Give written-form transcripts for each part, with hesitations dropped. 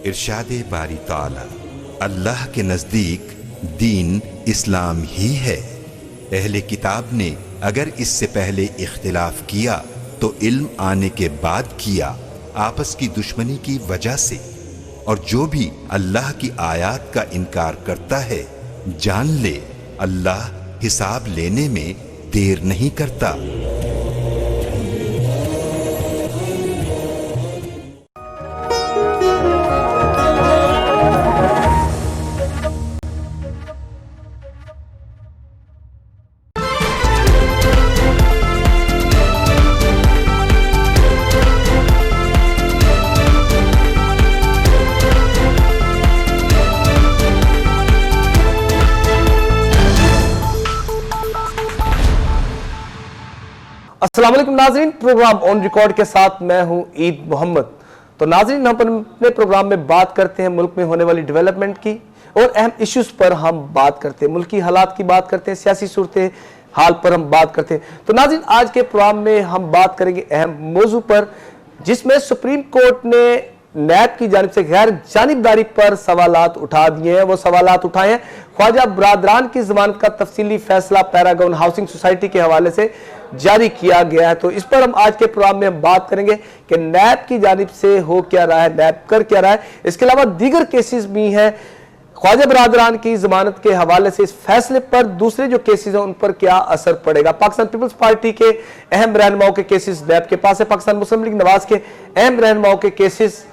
इरशाद बारी ताला, अल्लाह के नज़दीक दीन इस्लाम ही है। अहले किताब ने अगर इससे पहले इख्तिलाफ किया तो इल्म आने के बाद किया, आपस की दुश्मनी की वजह से। और जो भी अल्लाह की आयत का इनकार करता है, जान ले अल्लाह हिसाब लेने में देर नहीं करता। अस्सलाम वालेकुम नाज़रीन, प्रोग्राम ऑन रिकॉर्ड के साथ मैं हूं ईद मोहम्मद। तो नाज़रीन, हम अपने प्रोग्राम में बात करते हैं मुल्क में होने वाली डेवलपमेंट की और अहम इश्यूज पर हम बात करते हैं, मुल्की हालात की बात करते हैं, सियासी सूरत हाल पर हम बात करते हैं। तो नाज़रीन, आज के प्रोग्राम में हम बात करेंगे अहम मौजू पर, जिसमें सुप्रीम कोर्ट ने नैब की जानिब से गैर जानिबदारी पर सवालात उठा दिए हैं। वो सवालात उठाए हैं ख्वाजा बरादरान की जमानत का तफसीली फैसला पैरागॉन हाउसिंग सोसाइटी के हवाले से जारी किया गया है। तो इस पर हम आज के प्रोग्राम में हम बात करेंगे कि नैब की जानिब से हो क्या रहा है, नैब कर क्या रहा है। इसके अलावा दीगर केसेस भी हैं ख्वाजा बरादरान की जमानत के हवाले से। इस फैसले पर दूसरे जो केसेस हैं उन पर क्या असर पड़ेगा। पाकिस्तान पीपल्स पार्टी के अहम रहनुमाओं के केसेस नैब के पास है, पाकिस्तान मुस्लिम लीग नवाज के अहम रहनुमाओं के केसेस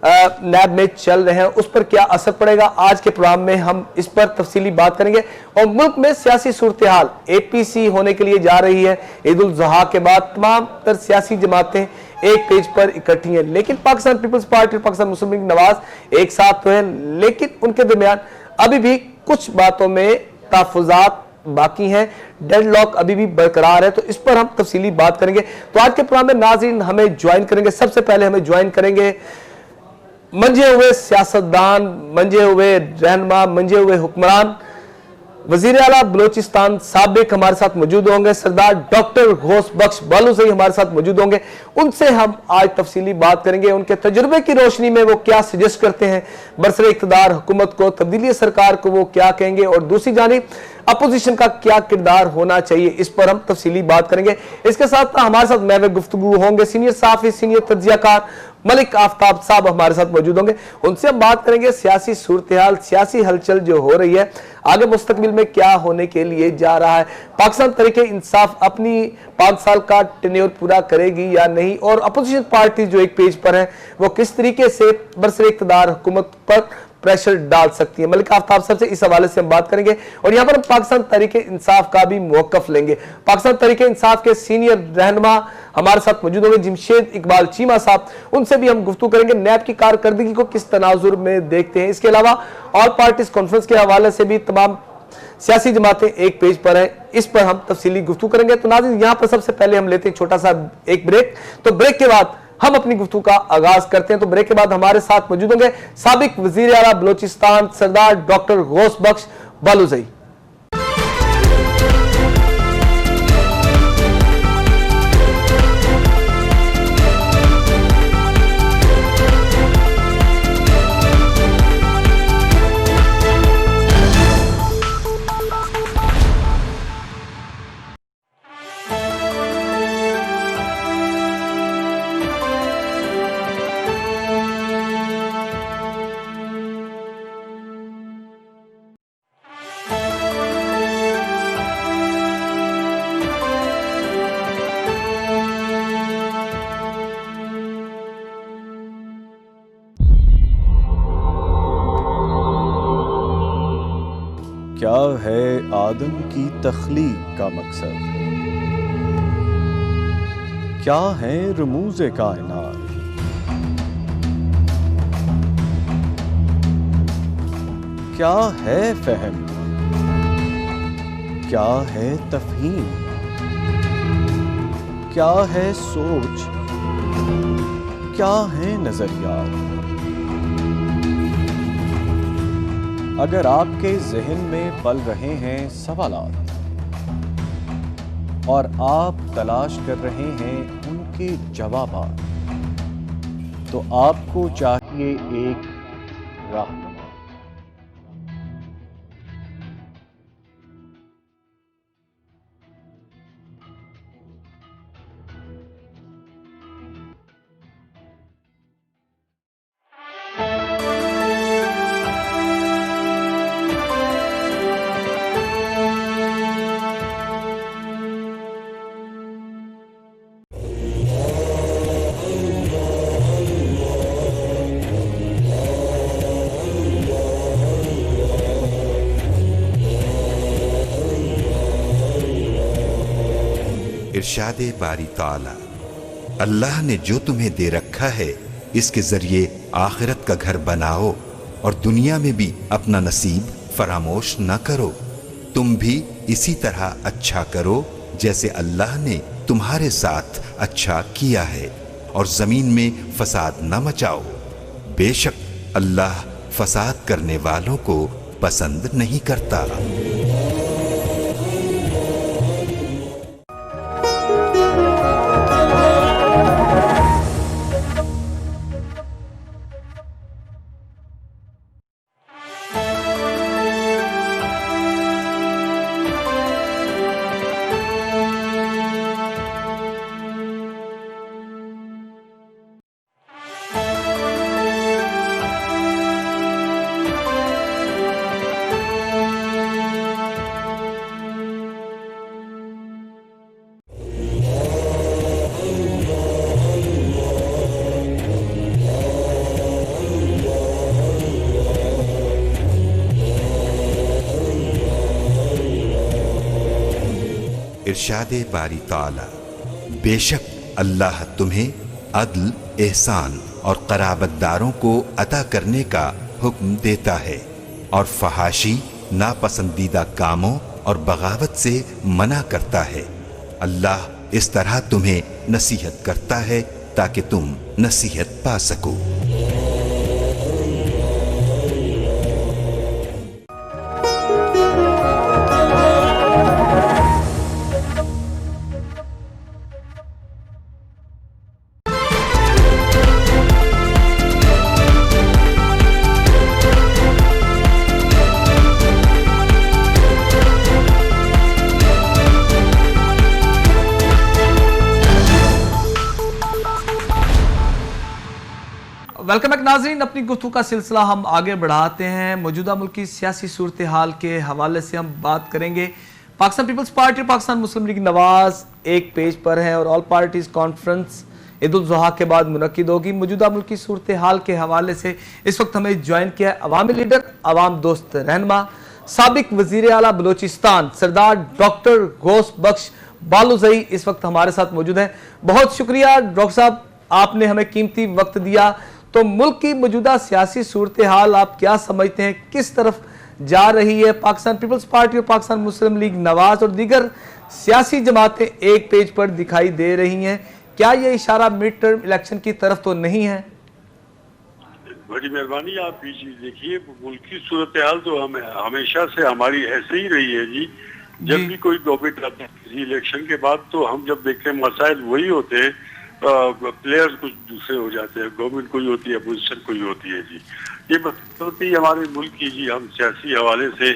नैब में चल रहे हैं, उस पर क्या असर पड़ेगा। आज के प्रोग्राम में हम इस पर तफसीली बात करेंगे। और मुल्क में सियासी सूरत हाल APC होने के लिए जा रही है। ईद उल ज़ुहा के बाद तमाम तर सियासी जमातें एक पेज पर इकट्ठी हैं, लेकिन पाकिस्तान पीपल्स पार्टी और पाकिस्तान मुस्लिम लीग नवाज एक साथ तो है, लेकिन उनके दरमियान अभी भी कुछ बातों में तहफ़्फ़ुज़ात बाकी हैं, डेडलॉक अभी भी बरकरार है। तो इस पर हम तफसीली बात करेंगे। तो आज के प्रोग्राम में नाज़रीन हमें ज्वाइन करेंगे, सबसे पहले हमें ज्वाइन करेंगे मंजे हुए सियासतदान, मंजे हुए रहनुमा, मंजे हुए हुक्मरान, वजीर आला बलोचिस्तान साबिक हमारे साथ मौजूद होंगे। सरदार डॉक्टर गौस बख्श बालूसई हमारे साथ मौजूद होंगे। उनसे हम आज तफसीली बात करेंगे, उनके तजुर्बे की रोशनी में वो क्या सजेस्ट करते हैं बरसरे इक़्तिदार हुकूमत को, तब्दीली सरकार को वो क्या कहेंगे, और दूसरी जानिब अपोजिशन का क्या किरदार होना चाहिए, इस पर हम तफसीली बात करेंगे। इसके साथ हमारे साथ महवे गुफ्तगू होंगे सीनियर साफ़ी, सीनियर तज्ज़ियाकार मलिक आफ्ताब साहब हमारे साथ मौजूद होंगे। उनसे हम बात करेंगे सियासी सूरत हाल, सियासी हलचल जो हो रही है, आगे मुस्तकबिल में क्या होने के लिए जा रहा है। पाकिस्तान तहरीक इंसाफ अपनी 5 साल का टेन्योर पूरा करेगी या नहीं, और अपोजिशन पार्टी जो एक पेज पर है वो किस तरीके से बरसरे इक़्तिदार हुकूमत पर प्रेशर डाल सकती है। मलिक आफ्ताब साहब से इस हवाले से हम बात करेंगे। और यहाँ पर हम पाकिस्तान तहरीक इंसाफ का भी मौक़िफ़ लेंगे। पाकिस्तान तहरीक इंसाफ के सीनियर रहनुमा हमारे साथ मौजूद होंगे जमशेद इकबाल चीमा साहब, उनसे भी हम गुफ्तगू करेंगे, नैब की कारकर्दगी को किस तनाजुर में देखते हैं। इसके अलावा ऑल पार्टीज कॉन्फ्रेंस के हवाले से भी तमाम सियासी जमातें एक पेज पर हैं, इस पर हम तफसीली गुफ्तगू करेंगे। तो नाज़रीन, यहाँ पर सबसे पहले हम लेते हैं छोटा सा एक ब्रेक। तो ब्रेक के बाद हम अपनी गुफ्तगू का आगाज करते हैं। तो ब्रेक के बाद हमारे साथ मौजूद होंगे साबिक वजीर आला बलोचिस्तान सरदार डॉक्टर गौस बख्श बालूसई। क्या है आदम की तख्लीक का मकसद, क्या है रमूज़े कायनात, क्या है फहम, क्या है तफहीम, क्या है सोच, क्या है नजरियात। अगर आपके जहन में पल रहे हैं सवालात और आप तलाश कर रहे हैं उनके जवाबात, तो आपको चाहिए एक रहनुमा। इरशादे बारी ताला, अल्लाह ने जो तुम्हें दे रखा है इसके जरिए आखिरत का घर बनाओ और दुनिया में भी अपना नसीब फरामोश न करो। तुम भी इसी तरह अच्छा करो जैसे अल्लाह ने तुम्हारे साथ अच्छा किया है, और जमीन में फसाद न मचाओ। बेशक अल्लाह फसाद करने वालों को पसंद नहीं करता। इरशादे बारी ताला, बेशक अल्लाह तुम्हें अदल, एहसान और कराबतदारों को अता करने का हुक्म देता है और फहाशी, नापसंदीदा कामों और बगावत से मना करता है। अल्लाह इस तरह तुम्हें नसीहत करता है ताकि तुम नसीहत पा सको। वेलकम बैक नाज़रीन, अपनी गुफ्तगू का सिलसिला हम आगे बढ़ाते हैं। मौजूदा मुल्क की सियासी सूरत हाल के हवाले से हम बात करेंगे। पाकिस्तान पीपल्स पार्टी और पाकिस्तान मुस्लिम लीग नवाज एक पेज पर है और all parties conference Eid ul Zuha के बाद मुनक्किद होगी। मौजूदा मुल्क की सूरत हाल के हवाले से इस वक्त हमें ज्वाइन किया है अवामी लीडर, अवाम दोस्त रहनुमा, साबिक वजीर आला बलोचिस्तान सरदार डॉक्टर गौस बख्श बालूजई इस वक्त हमारे साथ मौजूद है। बहुत शुक्रिया डॉक्टर साहब, आपने हमें कीमती वक्त दिया। तो मुल्क की मौजूदा सियासी सूरत हाल आप क्या समझते हैं, किस तरफ जा रही है? पाकिस्तान पीपल्स पार्टी और पाकिस्तान मुस्लिम लीग नवाज और दीगर सियासी जमातें एक पेज पर दिखाई दे रही हैं। क्या ये इशारा मिड टर्म इलेक्शन की तरफ तो नहीं है? बड़ी मेहरबानी, आप ये चीज देखिए, मुल्क की सूरत हाल तो हमें हमेशा से हमारी ऐसे ही रही है जी। जब भी कोई गवर्नमेंट आती है किसी इलेक्शन के बाद, तो हम जब देखते हैं मसाइल वही होते हैं, प्लेयर्स कुछ दूसरे हो जाते हैं, गवर्नमेंट कोई होती है, अपोजिशन कोई होती है जी। ये बात होती है हमारे मुल्क की जी। हम सियासी हवाले से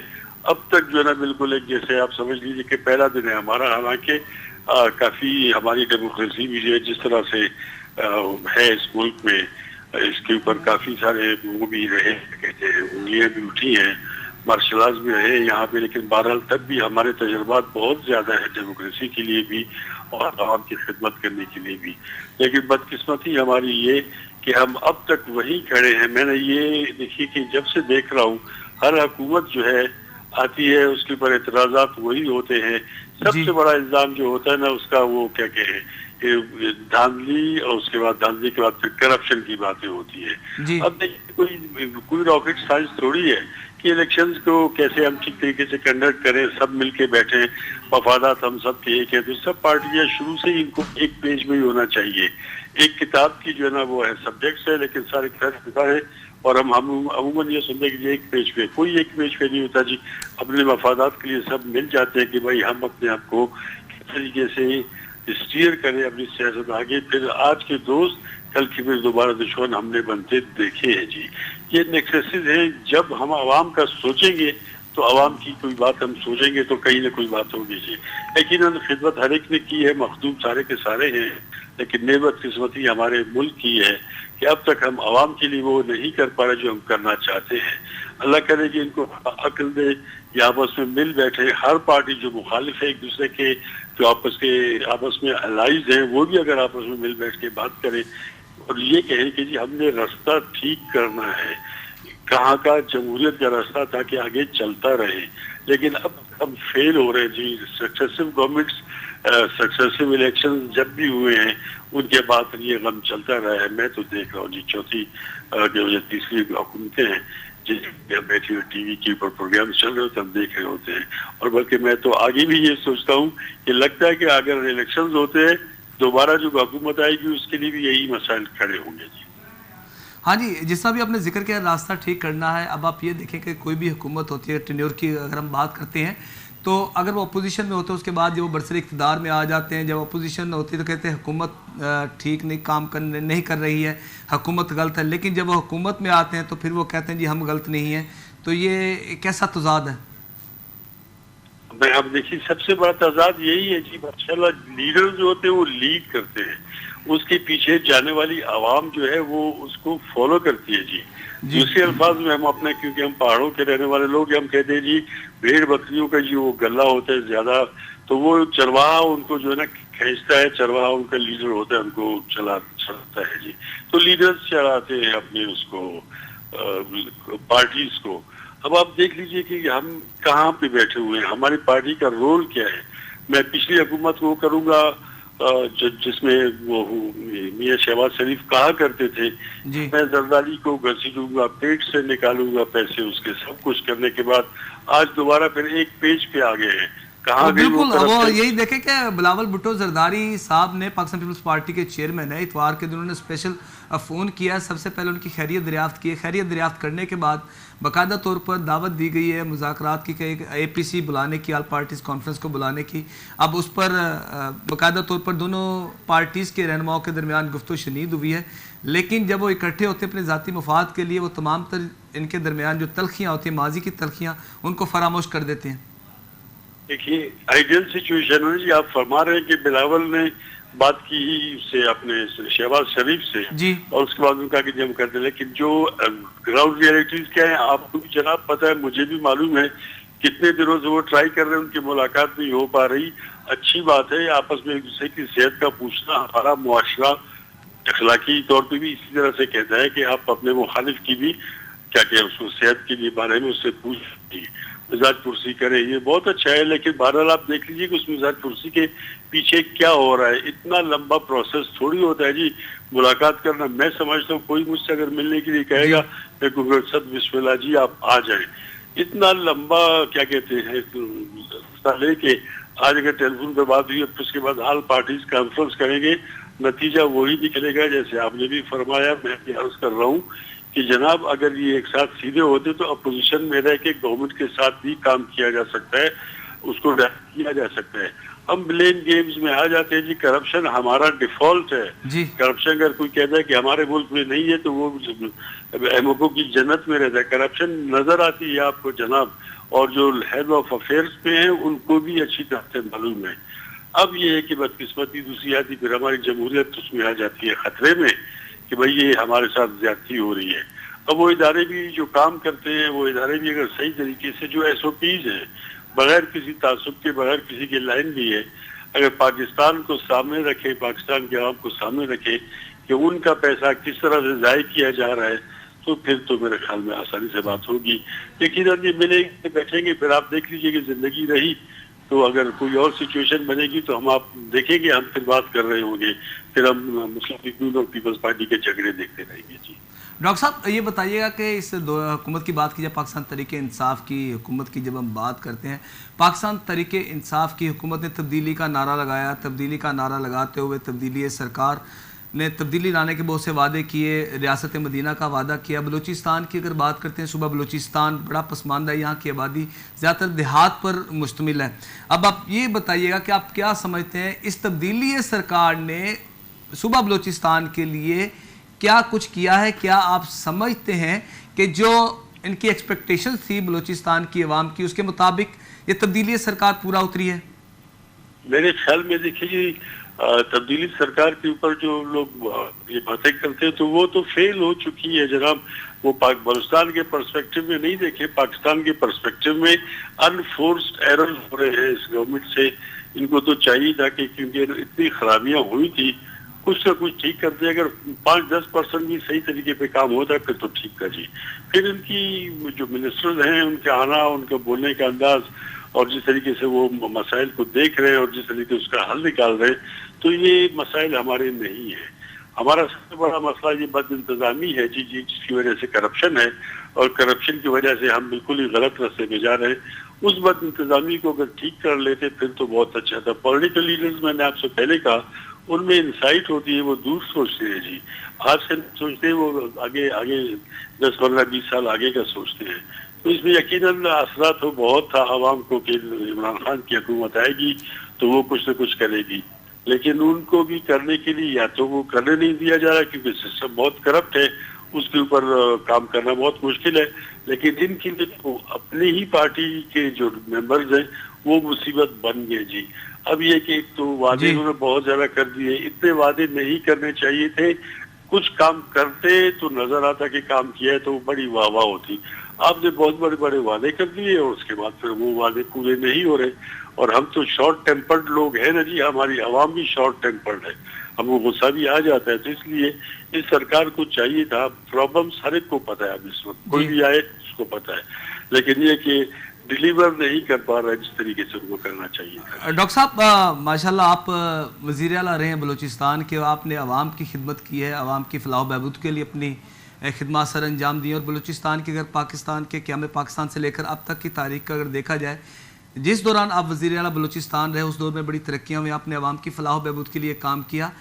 अब तक जो है ना बिल्कुल एक, जैसे आप समझ लीजिए कि पहला दिन है हमारा। हालांकि काफी हमारी डेमोक्रेसी भी जो है जिस तरह से है इस मुल्क में, इसके ऊपर काफी सारे वो भी रहे, कहते हैं उंगलियां भी उठी हैं, मार्शल आर्ट्स भी रहे यहाँ पे, लेकिन बहरहाल तब भी हमारे तजुर्बात बहुत ज्यादा है डेमोक्रेसी के लिए भी और आवाम की खिदमत करने के लिए भी। लेकिन बदकिस्मती हमारी ये कि हम अब तक वहीं खड़े हैं। मैंने ये देखिए कि जब से देख रहा हूँ हर हुकूमत जो है आती है, उसके ऊपर एतराजात वही होते हैं। सबसे बड़ा इल्जाम जो होता है ना उसका, वो क्या कहें, धांधली, और उसके बाद धांधली के बाद फिर करप्शन की बातें होती है। अब देखिए कोई रॉकेट साइंस थोड़ी है कि इलेक्शंस को कैसे हम ठीक तरीके से कंडक्ट करें, सब मिलके बैठे, मफादात हम सब के एक है। तो सब पार्टियां शुरू से ही इनको एक पेज में ही होना चाहिए। एक किताब की जो है ना वो है सब्जेक्ट्स है, लेकिन सारे किताब है, और हम अमूमन ये सुनते हैं कि एक पेज पे, कोई एक पेज पे नहीं होता जी। अपने मफादात के लिए सब मिल जाते हैं कि भाई हम अपने आप को किस तरीके से स्टीयर करें अपनी सियासत आगे। फिर आज के दोस्त कल की फिर दोबारा दुश्मन हमने बनते देखे हैं जी। ये नेक्सेसेस हैं, जब हम आवाम का सोचेंगे तो आवाम की कोई बात हम सोचेंगे तो कहीं ना कोई बात होगी जी। लेकिन खिदमत हर एक ने की है, मखदूम सारे के सारे हैं, लेकिन नेबत किस्मती हमारे मुल्क की है कि अब तक हम आवाम के लिए वो नहीं कर पा रहे जो हम करना चाहते हैं। अल्लाह करे कि इनको अक्ल दे, या आपस में मिल बैठे, हर पार्टी जो मुखालिफ है एक दूसरे के, जो आपस में अलाइज हैं, वो भी अगर आपस में मिल बैठ के बात करें और ये कहें कि जी हमने रास्ता ठीक करना है, कहाँ का जमहूरियत का रास्ता था कि आगे चलता रहे। लेकिन अब हम फेल हो रहे हैं जी। सक्सेसिव गवर्नमेंट्स, सक्सेसिव इलेक्शन जब भी हुए हैं उनके बाद ये गम चलता रहा है। मैं तो देख रहा हूँ जी, चौथी जो तीसरी हुकूमतें हैं जिस बैठी हुई टीवी के ऊपर प्रोग्राम चल रहे होते हम देख रहे होते हैं। और बल्कि मैं तो आगे भी ये सोचता हूँ कि लगता है कि अगर इलेक्शन होते हैं दोबारा जो हुकूमत आएगी उसके लिए भी यही मसाइल खड़े होंगे जी। हाँ जी, जिसका भी आपने जिक्र किया रास्ता ठीक करना है। अब आप ये देखें कि कोई भी हुकूमत होती है, टेन्योर की अगर हम बात करते हैं, तो अगर वो अपोजिशन में होते हैं उसके बाद जब वो बरसर इक़्तिदार में आ जाते हैं, जब अपोजिशन होती है तो कहते हैं हुकूमत ठीक नहीं कर रही है, हुकूमत गलत है। लेकिन जब वो हुकूमत में आते हैं तो फिर वो कहते हैं जी हम गलत नहीं हैं। तो ये कैसा तजाद है? मैं अब देखिए सबसे बड़ा तजाद यही है जी, माशाल्लाह लीडर जो होते हैं वो लीड करते हैं, उसके पीछे जाने वाली आवाम जो है वो उसको फॉलो करती है जी। दूसरे अल्फाज में हम अपने, क्योंकि हम पहाड़ों के रहने वाले लोग, हम कहते हैं जी भेड़ बकरियों का जो गला होता है ज्यादा, तो वो चरवाहा उनको जो है ना खींचता है, चरवाहा उनका लीडर होता है, उनको चलाता है जी। तो लीडर्स चलाते हैं अपने उसको पार्टीज को। अब आप देख लीजिए कि हम कहाँ पे बैठे हुए हैं, हमारी पार्टी का रोल क्या है। मैं पिछली हुकूमत को करूंगा जिसमें वो मियां शहबाज शरीफ कहा करते थे मैं जरदारी को घसीटूंगा, पेट से निकालूंगा पैसे उसके, सब कुछ करने के बाद आज दोबारा फिर एक पेज पे आ गए हैं। कहाँ गई बिल्कुल वो यही देखे कि बिलावल भुट्टो जरदारी साहब ने पाकिस्तान पीपल्स पार्टी के चेयरमैन है, इतवार के दिन उन्होंने स्पेशल फ़ोन किया, सबसे पहले उनकी खैरियत दरियाफ्त की है। खैरियत दरियाफ्त करने के बाद बाकायदा तौर पर दावत दी गई है मुज़ाकरात की, एक APC बुलाने की, ऑल पार्टीज़ कॉन्फ्रेंस को बुलाने की। अब उस पर बाकायदा तौर पर दोनों पार्टीज़ के रहनुमाओं के दरमियान गुफ्तगू शनीद हुई है। लेकिन जब वो इकट्ठे होते हैं अपने ज़ाती मफाद के लिए, वो तमाम तर इनके दरमियान जो तलखियाँ होती हैं, माजी की तलखियाँ, उनको फरामोश कर देते हैं। देखिए आइडियल सिचुएशन है जी, आप फरमा रहे हैं कि बिलावल ने बात की ही उससे अपने शहबाज शरीफ से जी, और उसके बाद उनका कि हम करते, लेकिन जो ग्राउंड रियलिटीज क्या है आपको भी जनाब पता है, मुझे भी मालूम है। कितने दिनों से वो ट्राई कर रहे हैं, उनकी मुलाकात नहीं हो पा रही। अच्छी बात है आपस में एक दूसरे की सेहत का पूछना, हमारा मुआशरा अखलाकी तौर पर भी इसी तरह से कहता है कि आप अपने मुखालिफ की भी क्या कहते हैं उसको सेहत के लिए बारे में उससे पूछ मिजाज पुरसी करे, ये बहुत अच्छा है। लेकिन बहरहाल आप देख लीजिए कि उस मिजाज पुरसी के पीछे क्या हो रहा है। इतना लंबा प्रोसेस थोड़ी होता है जी मुलाकात करना। मैं समझता हूँ कोई मुझसे अगर मिलने के लिए कहेगा मैं कहूँगा सद बिस्मिल्लाह जी आप आ जाए। इतना लंबा क्या कहते हैं लेके आज अगर टेलीफोन पर बात हुई उसके बाद हाल पार्टीज कॉन्फ्रेंस करेंगे, नतीजा वही निकलेगा जैसे आपने भी फरमाया, मैं भी अर्ज कर रहा हूँ कि जनाब अगर ये एक साथ सीधे होते तो अपोजिशन में रह के गवर्नमेंट के साथ भी काम किया जा सकता है, उसको किया जा सकता है। हम ब्लेम गेम्स में आ जाते हैं जी। करप्शन हमारा डिफॉल्ट है जी। करप्शन अगर कोई कहता है कि हमारे मुल्क में नहीं है तो वो एमओको की जन्नत में रहता है। करप्शन नजर आती है आपको जनाब, और जो हेड ऑफ अफेयर्स पे हैं उनको भी अच्छी तरह से मालूम है। अब ये है कि बदकिस्मती दूसरी आती, फिर हमारी जमहूरियत उसमें आ जाती है खतरे में कि भाई ये हमारे साथ ज्यादती हो रही है। अब वो इदारे भी जो काम करते हैं, वो इदारे भी अगर सही तरीके से जो SOPs है, बगैर किसी तासुब के, बगैर किसी के लाइन भी है, अगर पाकिस्तान को सामने रखे, पाकिस्तान के आवाम को सामने रखे कि उनका पैसा किस तरह से ज़ाय किया जा रहा है, तो फिर तो मेरे ख्याल में आसानी से बात होगी। लेकिन अब ये मिलेंगे बैठेंगे, फिर आप देख लीजिए कि जिंदगी रही तो अगर कोई और सिचुएशन बनेगी तो हम आप देखेंगे, हम फिर बात कर रहे होंगे, फिर हम मुस्लिम और पीपल्स पार्टी के झगड़े देखते रहेंगे जी। डॉक्टर साहब ये बताइएगा कि इस हुकूमत की बात की जाए, पाकिस्तान तहरीक इंसाफ की हुकूमत की जब हम बात करते हैं, पाकिस्तान तहरीक इंसाफ की हुकूमत ने तब्दीली का नारा लगाया, तब्दीली का नारा लगाते हुए तब्दीली सरकार ने तब्दीली लाने के बहुत से वादे किए, रियासत मदीना का वादा किया। बलूचिस्तान की अगर बात करते हैं, सूबा बलूचिस्तान बड़ा पसमानदा है, यहाँ की आबादी ज़्यादातर देहात पर मुश्तमिल है। अब आप ये बताइएगा कि आप क्या समझते हैं इस तब्दीली सरकार ने सूबा बलूचिस्तान के लिए क्या कुछ किया है? क्या आप समझते हैं कि जो इनकी एक्सपेक्टेशन थी बलूचिस्तान की आवाम की, उसके मुताबिक ये तब्दीली सरकार पूरा उतरी है? मेरे ख्याल में देखिए, तब्दीली सरकार के ऊपर जो लोग ये बातें करते हैं तो वो तो फेल हो चुकी है जनाब। वो बलूचिस्तान के पर्सपेक्टिव में नहीं देखे, पाकिस्तान के पर्सपेक्टिव में अनफोर्स्ड एरर हो रहे हैं इस गवर्नमेंट से। इनको तो चाहिए था कि क्योंकि इतनी खराबियां हुई थी, कुछ ना कुछ ठीक करते। अगर 5-10% भी सही तरीके पे काम होता है फिर तो ठीक कर जी। फिर इनकी जो मिनिस्टर्स हैं उनके आना, उनका बोलने का अंदाज और जिस तरीके से वो मसाइल को देख रहे हैं और जिस तरीके से उसका हल निकाल रहे हैं, तो ये मसाइल हमारे नहीं है। हमारा सबसे बड़ा मसला ये बद इंतजामी है जी, जिसकी वजह से करप्शन है, और करप्शन की वजह से हम बिल्कुल ही गलत रास्ते में जा रहे हैं। उस बद इंतजामी को अगर ठीक कर लेते फिर तो बहुत अच्छा था। पॉलिटिकल लीडर्स, मैंने आपसे पहले कहा, उनमें इंसाइट होती है, वो दूर सोचते हैं जी। आज से सोचते हैं, वो आगे आगे 10, 15, 20 साल आगे का सोचते हैं। तो इसमें यकीनन असरा तो बहुत था आवाम को कि इमरान खान की हुकूमत आएगी तो वो कुछ न कुछ करेगी, लेकिन उनको भी करने के लिए या तो वो करने नहीं दिया जा रहा क्योंकि सिस्टम बहुत करप्ट है, उसके ऊपर काम करना बहुत मुश्किल है। लेकिन इनके लिए तो अपनी ही पार्टी के जो मेंबर्स हैं वो मुसीबत बन गए जी। अब ये कि तो वादे उन्होंने बहुत ज्यादा कर दिए, इतने वादे नहीं करने चाहिए थे। कुछ काम करते तो नजर आता कि काम किया है तो बड़ी वाह वाह होती। आपने बहुत बड़े बड़े वादे कर दिए और उसके बाद फिर वो वादे पूरे नहीं हो रहे। और हम तो शॉर्ट टेम्पर्ड लोग हैं ना जी, हमारी आवाम भी शॉर्ट टेम्पर्ड है, हमको गुस्सा भी आ जाता है। तो इसलिए इस सरकार को चाहिए था, प्रॉब्लम्स हर एक को पता है, अब इस वक्त कोई भी आए उसको पता है, लेकिन ये कि डिलीवर नहीं कर पा रहा है जिस तरीके से उनको करना चाहिए था। डॉक्टर साहब, माशाल्लाह आप वज़ीर आला रहे हैं बलूचिस्तान के, आपने आवाम की खिदमत की है, आवाम की फलाह बहबूद के लिए अपनी खिदमत सर अंजाम दी। और बलूचिस्तान के, अगर पाकिस्तान के क़याम पाकिस्तान से लेकर अब तक की तारीख का अगर देखा जाए, जिस दौरान आप वज़ीर आला बलूचिस्तान रहे उस दौर में बड़ी तरक्कियाँ हुई, आपने आवाम की फलाह बहबूद के लिए काम किया।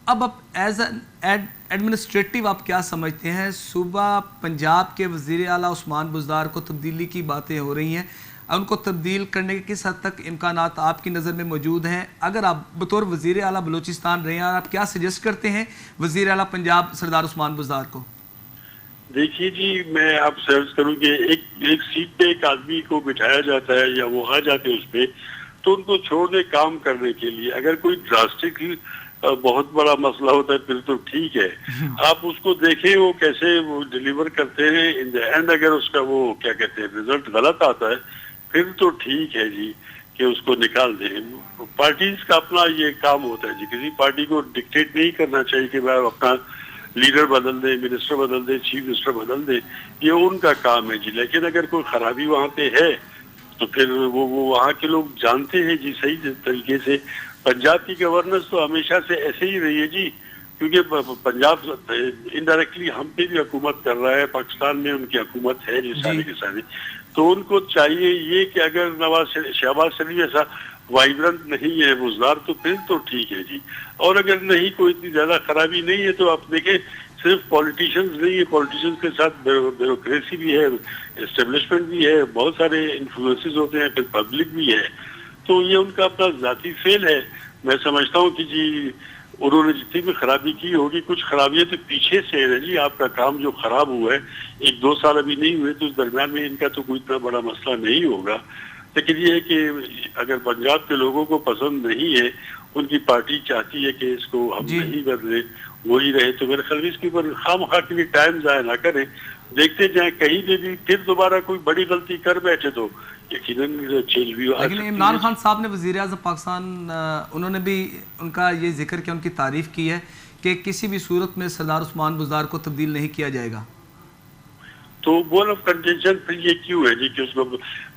अब आप एज एन एडमिनिस्ट्रेटिव आप क्या समझते हैं? सूबा पंजाब के वज़ीर आला उस्मान बुज़दार को तब्दीली की बातें हो रही हैं, उनको तब्दील करने के किस हद तक इम्कानात आपकी नज़र में मौजूद हैं? अगर आप बतौर वज़ीर आला बलूचिस्तान रहे हैं, आप क्या सजेस्ट करते हैं वज़ीर आला पंजाब सरदार उस्मान बुज़दार को? देखिए जी, मैं आपसे अर्ज करूं कि एक सीट पे एक आदमी को बिठाया जाता है या वो आ जाते हैं उस पे, तो उनको छोड़ने काम करने के लिए अगर कोई ड्रास्टिक बहुत बड़ा मसला होता है फिर तो ठीक है, आप उसको देखें वो कैसे वो डिलीवर करते हैं। इन द एंड अगर उसका वो क्या कहते हैं रिजल्ट गलत आता है फिर तो ठीक है जी कि उसको निकाल दें। पार्टीज का अपना ये काम होता है जी, किसी पार्टी को डिक्टेट नहीं करना चाहिए कि भाई अपना लीडर बदल दे, मिनिस्टर बदल दे, चीफ मिनिस्टर बदल दे, ये उनका काम है जी। लेकिन अगर कोई खराबी वहाँ पे है तो फिर वो वहाँ के लोग जानते हैं जी सही तरीके से। पंजाब की गवर्नेंस तो हमेशा से ऐसे ही रही है जी, क्योंकि पंजाब इनडायरेक्टली हम पे भी हुकूमत कर रहा है, पाकिस्तान में उनकी हुकूमत है जी सारी की सारी। तो उनको चाहिए ये कि अगर शहबाज शरीफ ऐसा वाइब्रेंट नहीं है बुज़दार तो फिर तो ठीक है जी। और अगर नहीं कोई इतनी ज्यादा खराबी नहीं है तो आप देखें सिर्फ पॉलिटिशियंस नहीं है, पॉलिटिशियंस के साथ ब्यूरोक्रेसी भी है, एस्टेब्लिशमेंट भी है, बहुत सारे इन्फ्लुएंसेस होते हैं, फिर पब्लिक भी है। तो ये उनका अपना जाती फेल है। मैं समझता हूँ कि जी उन्होंने जितनी भी खराबी की होगी, कुछ खराबियां तो पीछे से है जी। आपका काम जो खराब हुआ है 1-2 साल अभी नहीं हुए तो उस दरम्यान में इनका तो कोई इतना बड़ा मसला नहीं होगा। लेकिन ये है कि अगर पंजाब के लोगों को पसंद नहीं है, उनकी पार्टी चाहती है कि इसको हम नहीं बदले, वही रहे, तो मेरे ख्याल इसके ऊपर खामखा के लिए टाइम जाया ना करें, देखते जाए कहीं पे भी फिर दोबारा कोई बड़ी गलती कर बैठे तो यकीनन चेंज भी आ सकती है। लेकिन इमरान खान साहब ने वज़ीर आज़म पाकिस्तान, उन्होंने भी उनका ये जिक्र किया, उनकी तारीफ की है कि किसी भी सूरत में सरदार उस्मान बुज़दार को तब्दील नहीं किया जाएगा। तो बोर्ड ऑफ कंटेंशन फिर ये क्यों है जी कि उसको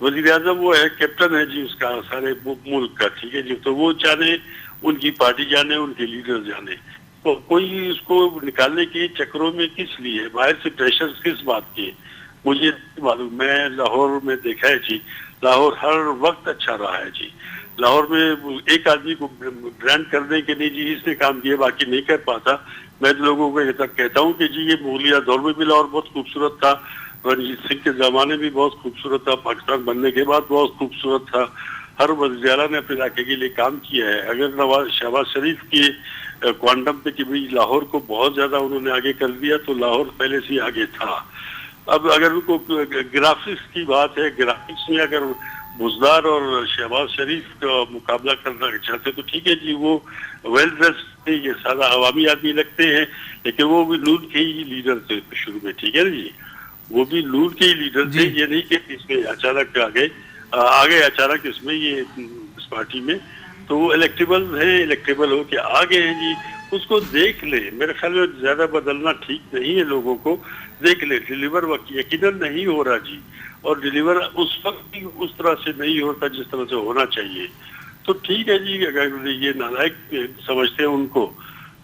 वज़ीर आज़म वो है, कैप्टन है जी उसका सारे मुल्क का, ठीक है जी। तो वो चाहे उनकी पार्टी जाने, उनके लीडर जाने, तो कोई इसको निकालने के चक्करों में किस लिए, बाहर से प्रेशर किस बात के, मुझे मालूम। मैं लाहौर में देखा है जी, लाहौर हर वक्त अच्छा रहा है जी। लाहौर में एक आदमी को ब्रांड करने के लिए जी इसने काम किया, बाकी नहीं कर पाता। मैं तो लोगों को कहता हूँ कि जी ये मुगलिया दौर में भी लाहौर बहुत खूबसूरत था, रणजीत सिंह के जमाने भी बहुत खूबसूरत था, पाकिस्तान बनने के बाद बहुत खूबसूरत था, हर वज़ीर-ए-आला ने अपने इलाके के लिए काम किया है। अगर शहबाज शरीफ की क्वांटम पे कि भाई लाहौर को बहुत ज्यादा उन्होंने आगे कर दिया, तो लाहौर पहले से आगे था। अब अगर उनको ग्राफिक्स की बात है, ग्राफिक्स में अगर बुजदार और शहबाज शरीफ का मुकाबला करना चाहते तो ठीक है जी, वो वेल ड्रेस्ड थे, ये सादा अवामी आदमी लगते हैं, लेकिन वो भी नून के ही लीडर थे शुरू में, ठीक है ना जी, वो भी नून के ही लीडर थे। ये नहीं कि इसमें अचानक आ गए अचानक इसमें ये इस पार्टी में, तो वो इलेक्टेबल है, इलेक्टेबल हो के आ गए हैं जी। उसको देख ले, मेरे ख्याल में ज्यादा बदलना ठीक नहीं है, लोगों को देख ले। डिलीवर यकीनन नहीं हो रहा जी, और डिलीवर उस वक्त भी उस तरह से नहीं होता जिस तरह से होना चाहिए। तो ठीक है जी, अगर ये नालायक समझते हैं उनको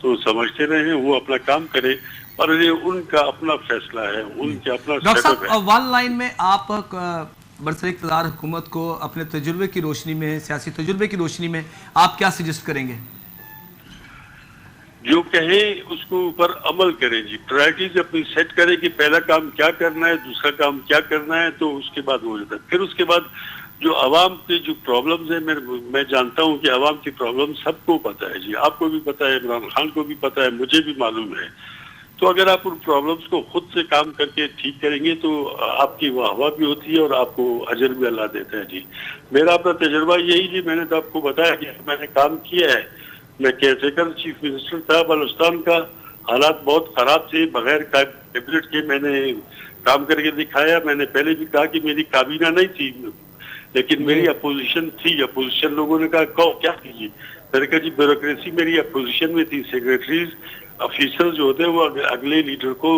तो समझते रहे, वो अपना काम करे, और ये उनका अपना फैसला है, उनके अपना डॉक्टर सेटअप है। साहब, वन लाइन में आप बरसर इक़्तिदार हुकूमत को अपने तजुर्बे की रोशनी में, सियासी तजुर्बे की रोशनी में आप क्या सजेस्ट करेंगे? जो कहें उसको ऊपर अमल करें जी, प्रायोरिटीज अपनी सेट करें कि पहला काम क्या करना है, दूसरा काम क्या करना है, तो उसके बाद हो जाता है। फिर उसके बाद जो आवाम के जो प्रॉब्लम्स है, मैं जानता हूं कि आवाम की प्रॉब्लम सबको पता है जी, आपको भी पता है, इमरान खान को भी पता है, मुझे भी मालूम है। तो अगर आप उन प्रॉब्लम्स को खुद से काम करके ठीक करेंगे तो आपकी वाहवाह भी होती है और आपको अजर भी अल्लाह देता है जी। मेरा अपना तजुर्बा यही जी, मैंने तो आपको बताया कि मैंने काम किया है। मैं केयरटेकर चीफ मिनिस्टर था बलूचिस्तान का, हालात बहुत खराब थे, बगैर कैबिनेट के मैंने काम करके दिखाया। मैंने पहले भी कहा कि मेरी काबीना नहीं थी, लेकिन मेरी अपोजिशन थी। अपोजिशन लोगों ने कहा कहो क्या कीजिए, मैंने कहा जी ब्यूरोक्रेसी मेरी अपोजिशन में थी। सेक्रेटरीज ऑफिसर जो होते हैं वो अगले लीडर को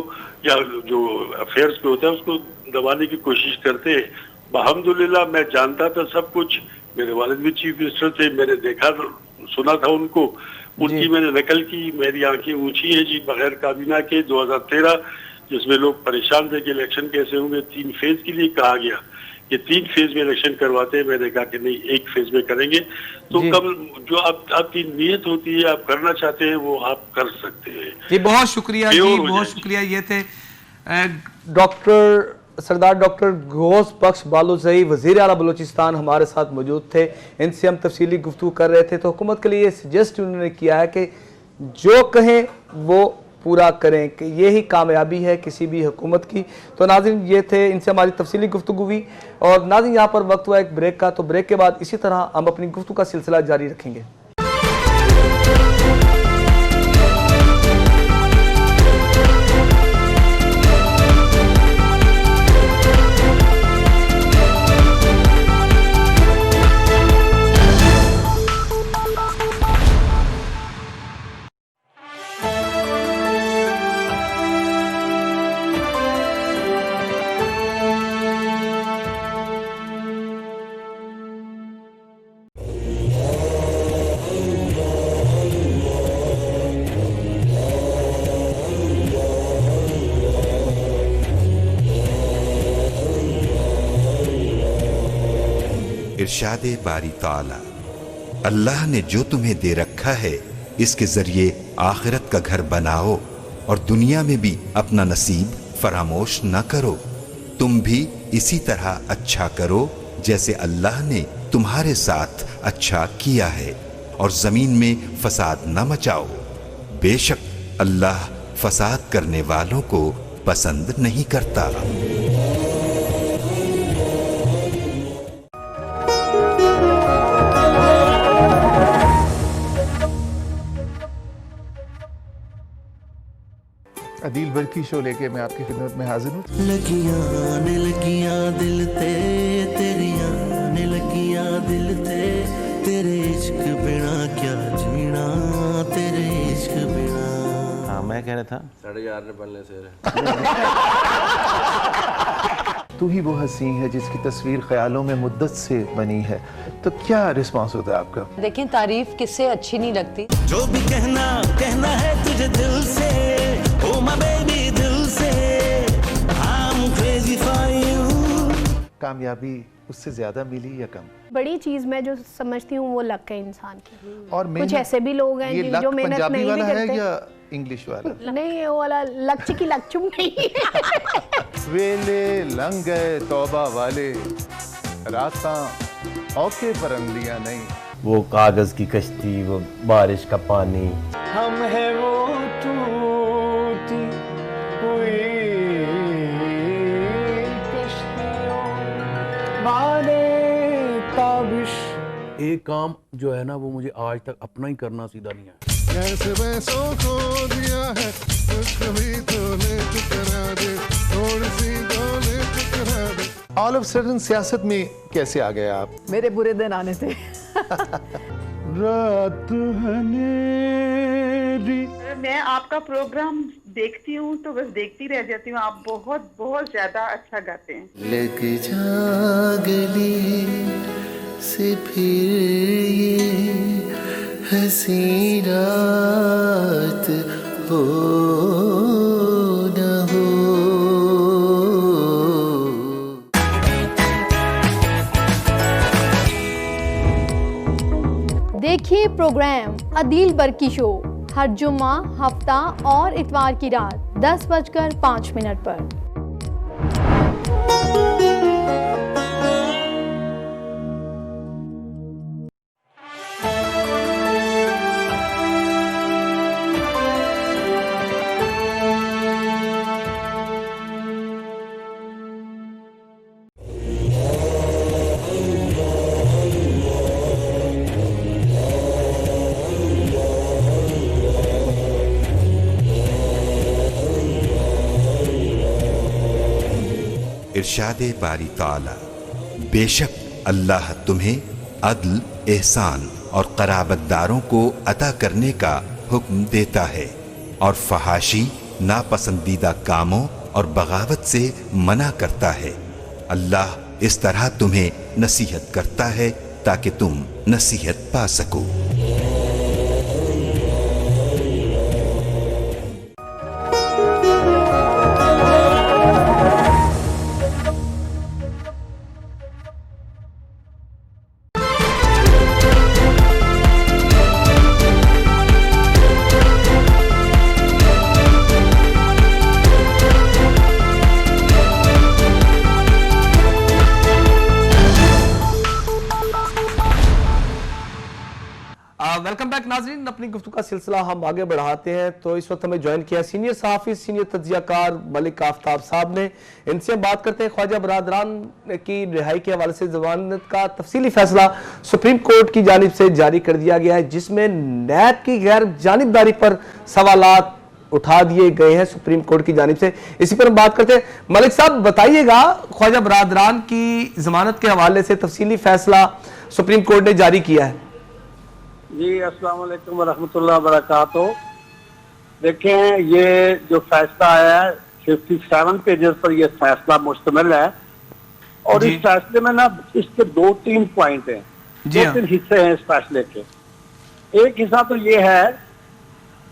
या जो अफेयर्स पे होता है उसको दबाने की कोशिश करते हैं। अल्हम्दुलिल्लाह मैं जानता था सब कुछ, मेरे वालिद भी चीफ मिनिस्टर थे, मैंने देखा सुना था उनको, उनकी मैंने नकल की। मेरी आंखें ऊंची है जी, बगैर काबीना के 2013 जिसमें लोग परेशान थे कि इलेक्शन कैसे होंगे, 3 फेज के लिए कहा गया कि 3 फेज में इलेक्शन करवाते हैं। मैंने कहा कि नहीं, 1 फेज में करेंगे। तो कब जो आपकी नीयत होती है, आप करना चाहते हैं, वो आप कर सकते हैं जी। बहुत शुक्रिया जी, बहुत शुक्रिया। ये थे डॉक्टर सरदार डॉक्टर गौस बख्श बालोज़ई, वज़ीर आला बलूचिस्तान, हमारे साथ मौजूद थे। इनसे हम तफसीली गुफ्तगू कर रहे थे, तो हुकूमत के लिए ये सजेस्ट उन्होंने किया है कि जो कहें वो पूरा करें, कि यही कामयाबी है किसी भी हुकूमत की। तो नाज़रीन, ये थे, इनसे हमारी तफसीली गुफ्तगू हुई। और नाज़रीन, यहाँ पर वक्त हुआ एक ब्रेक का, तो ब्रेक के बाद इसी तरह हम अपनी गुफ्तगू का सिलसिला जारी रखेंगे। इरशाद बारी ताला, अल्लाह ने जो तुम्हें दे रखा है इसके जरिए आखिरत का घर बनाओ और दुनिया में भी अपना नसीब फरामोश न करो। तुम भी इसी तरह अच्छा करो जैसे अल्लाह ने तुम्हारे साथ अच्छा किया है, और जमीन में फसाद न मचाओ। बेशक अल्लाह फसाद करने वालों को पसंद नहीं करता। अदील बरकी शो लेके मैं आपकी खिदमत में हाजिर हूँ। लगियां ने लगियां दिल ते तेरियां ने लगियां दिल ते, तेरे इश्क बिना क्या जीना, तेरे इश्क बिना। हाँ, मैं कह रहा था 4.5 ने बनने से तू ही वो हसी है जिसकी तस्वीर ख्यालों में मुद्दत से बनी है। तो क्या रिस्पॉन्स होता है आपका? देखें, तारीफ किससे अच्छी नहीं लगती। जो भी कहना कहना है तुझे दिल से, ओ माय बेबी दिल से, I'm crazy for you। कामयाबी उससे ज्यादा मिली या कम? बड़ी चीज मैं जो समझती हूँ वो लक है इंसान की। और कुछ ऐसे भी लोग हैं जो मेहनत नहीं भी करते। या इंग्लिश वाला? नहीं, वो वाला लक्ष्य की लक्ष्य नहीं। वेले लंग गए तौबा वाले, रातां औके परंदियां नहीं। वो कागज की कश्ती, वो बारिश का पानी। हम है वो टूटी हुई कश्तियों माने ताबिश। एक काम जो है ना वो मुझे आज तक अपना ही करना सीधा नहीं है। कैसे वैसों को दिया है कभी तो ले टकरा दे, थोड़ी सी तो ले टकरा दे। ऑल ऑफ सडन सियासत में कैसे आ गए आप? मेरे बुरे दिन आने से। रात हनेरी। मैं आपका प्रोग्राम देखती हूँ तो बस देखती रह जाती हूँ। आप बहुत बहुत ज्यादा अच्छा गाते हैं। लग जा गले से फिर ये हंसी रात हो न हो। देखिए प्रोग्राम अदील बरकी शो हर जुम्मा, हफ्ता और इतवार की रात 10:05 पर। इरशादे बारी ताला, बेशक अल्लाह तुम्हें अदल, एहसान और कराबतदारों को अता करने का हुक्म देता है और फहाशी, नापसंदीदा कामों और बगावत से मना करता है। अल्लाह इस तरह तुम्हें नसीहत करता है ताकि तुम नसीहत पा सको। वेलकम बैक नाजरीन, अपनी गुफ्तगू का सिलसिला हम आगे बढ़ाते हैं। तो इस वक्त हमें ज्वाइन किया सीनियर सहाफ़ी, सीनियर तज्जियाकार मलिक आफ्ताब साहब ने। इनसे हम बात करते हैं ख्वाजा बरादरान की रिहाई के हवाले से। जमानत का तफसीली फैसला सुप्रीम कोर्ट की जानिब से जारी कर दिया गया है, जिसमें नैब की गैर जानिबदारी पर सवालात उठा दिए गए हैं सुप्रीम कोर्ट की जानिब से। इसी पर हम बात करते हैं। मलिक साहब बताइएगा, ख्वाजा बरादरान की जमानत के हवाले से तफसीली फैसला सुप्रीम कोर्ट ने जारी किया है। जी अस्सलाम वालेकुम वरहमतुल्लाह वबरकातुहू। देखें, ये जो फैसला आया है 57 पेजेस पर यह फैसला मुश्तमिल है और इस फैसले में ना इसके 2-3 पॉइंट हैं, 2-3 हिस्से हैं इस फैसले के। एक हिस्सा तो ये है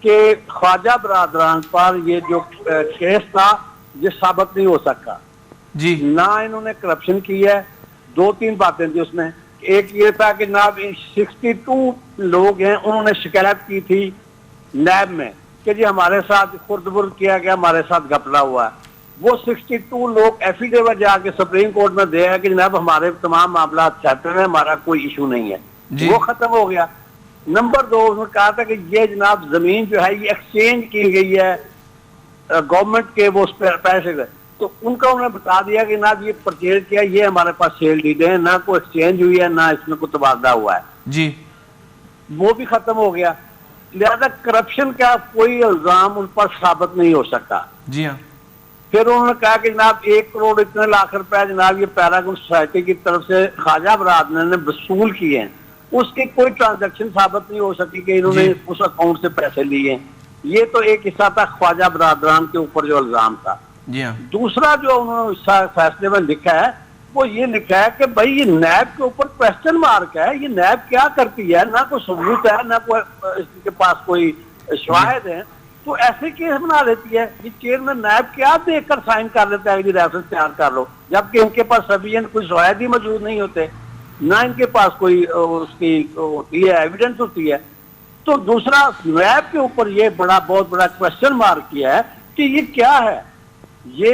कि ख्वाजा बरादरान पर ये जो केस था ये साबित नहीं हो सका जी। ना इन्होंने करप्शन की है। 2-3 बातें थी उसमें। एक ये था कि ना 62 लोग हैं, उन्होंने शिकायत की थी नैब में कि जी हमारे साथ खुर्द-बुर्द किया गया, हमारे साथ घपला हुआ है। वो 62 लोग एफिडेविट जाके सुप्रीम कोर्ट में दे कि जनाब हमारे तमाम मामला सेटल है, हमारा कोई इशू नहीं है, वो खत्म हो गया। नंबर 2, उन्होंने कहा था कि ये जनाब जमीन जो है ये एक्सचेंज की गई है गवर्नमेंट के वो पैसे, तो उनका उन्होंने बता दिया कि ना ये परचेज किया, ये हमारे पास सेल डीड है, ना कोई एक्सचेंज हुई है, ना इसमें कोई तबादला हुआ है जी। वो भी खत्म हो गया। लिहाजा करप्शन का कोई इल्जाम उन पर साबित नहीं हो सकता। जी हाँ। फिर उन्होंने कहा कि जनाब 1 करोड़ इतने लाख रुपए जनाब ये पैरागन सोसाइटी की तरफ से ख्वाजा बरादरान ने वसूल किए हैं, उसकी कोई ट्रांजैक्शन साबित नहीं हो सकी कि इन्होंने उस अकाउंट से पैसे लिए हैं। ये तो एक हिस्सा था ख्वाजा बरादरान के ऊपर जो इल्जाम था। जी हाँ। दूसरा जो उन्होंने फैसले में लिखा है वो ये लिखा है कि भाई ये नैब के ऊपर क्वेश्चन मार्क है, ये नैब क्या करती है, ना कोई सबूत है, ना कोई इसके पास कोई शवाहिद है, तो ऐसे केस बना देती है। ये चेयरमैन नैब क्या देखकर साइन कर देता है कि रेफरेंस तैयार कर लो, जबकि इनके पास सफिशिएंट कोई शवाहिद ही मौजूद नहीं होते, ना इनके पास कोई उसकी होती है एविडेंस होती है। तो दूसरा नैब के ऊपर ये बहुत बड़ा क्वेश्चन मार्क किया है कि ये क्या है, ये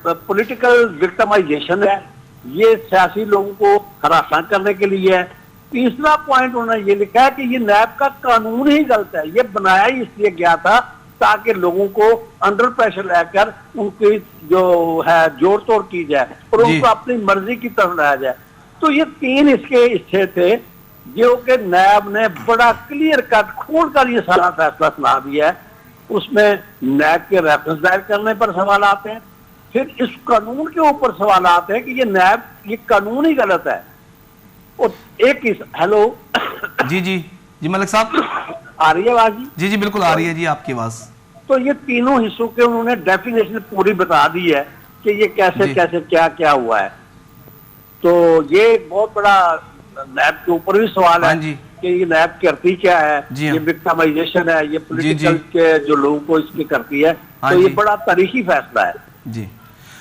पॉलिटिकल विक्टिमाइजेशन है, ये सियासी लोगों को हरासा करने के लिए है। तीसरा पॉइंट उन्होंने ये लिखा है कि ये नैब का कानून ही गलत है, ये बनाया ही इसलिए गया था ताकि लोगों को अंडर प्रेशर रहकर उनकी जो है जोड़ तोड़ की जाए और उनको अपनी मर्जी की तरफ लाया जाए। तो ये 3 इसके हिस्से थे जो कि नैब ने बड़ा क्लियर कट खोल कर ये सारा फैसला सुना दिया है। उसमें नैब के रेफरेंस दायर करने पर सवाल आते हैं, फिर इस कानून के ऊपर सवाल आते हैं कि ये नैब ये कानून ही गलत है। और एक हेलो जी जी जी मलिक साहब आ रही है आवाज? जी जी बिल्कुल आ रही है जी आपकी आवाज। तो ये तीनों हिस्सों के उन्होंने डेफिनेशन पूरी बता दी है कि ये कैसे कैसे क्या क्या हुआ है। तो ये बहुत बड़ा नैब के ऊपर भी सवाल है कि ये नैब करती क्या है, ये विक्टिमाइजेशन है, ये पॉलिटिकल के जो लोगों को इसकी करती है। तो ये बड़ा तारीखी फैसला है जी।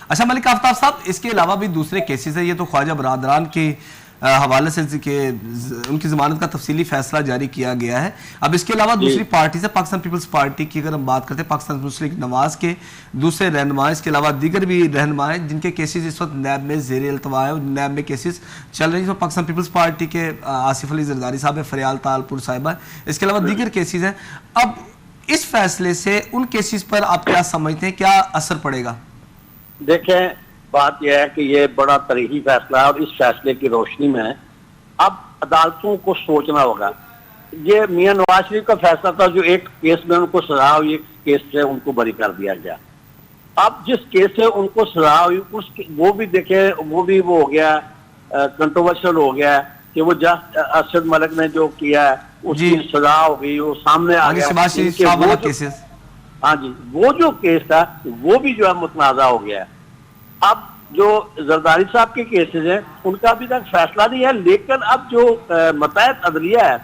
अच्छा मलिक आफ्ताब साहब, इसके अलावा भी दूसरे केसेस है, ये तो ख्वाजा बरादरान के हवाले से उनकी जमानत का तफसीली फैसला जारी किया गया है। अब इसके अलावा दूसरी पार्टी से पाकिस्तान पीपल्स पार्टी की अगर हम बात करते हैं, पाकिस्तान मुस्लिम लीग नवाज के दूसरे रहनुमा, इसके अलावा दीगर भी रहनुमाएं जिनके केसेस इस वक्त नैब में ज़ेर अल्तवा है, नैब में केसेस चल रही है। तो पाकिस्तान पीपल्स पार्टी के आसिफ अली जरदारी साहब है, फरियाल तालपुर साहिबा है, इसके अलावा दीगर केसेस हैं। अब इस फैसले से उन केसेस पर आप क्या समझते हैं, क्या असर पड़ेगा? देखें, बात यह है कि ये बड़ा तारीखी फैसला है और इस फैसले की रोशनी में अब अदालतों को सोचना होगा। ये मियां नवाज शरीफ का फैसला था जो एक केस में उनको सजा हुई, एक केस से उनको बरी कर दिया गया। अब जिस केस से उनको सजा हुई वो भी देखे, वो भी वो हो गया कंट्रोवर्शियल हो गया कि वो जस्ट अरशद मलिक ने जो किया है उसकी सजा हो गई, वो सामने आ गया। हाँ जी, वो जो केस था वो भी जो है मुतनाज़ा हो गया है। अब जो जरदारी साहब के केसेस हैं उनका अभी तक फैसला नहीं है, लेकिन अब जो मतहत अदलिया है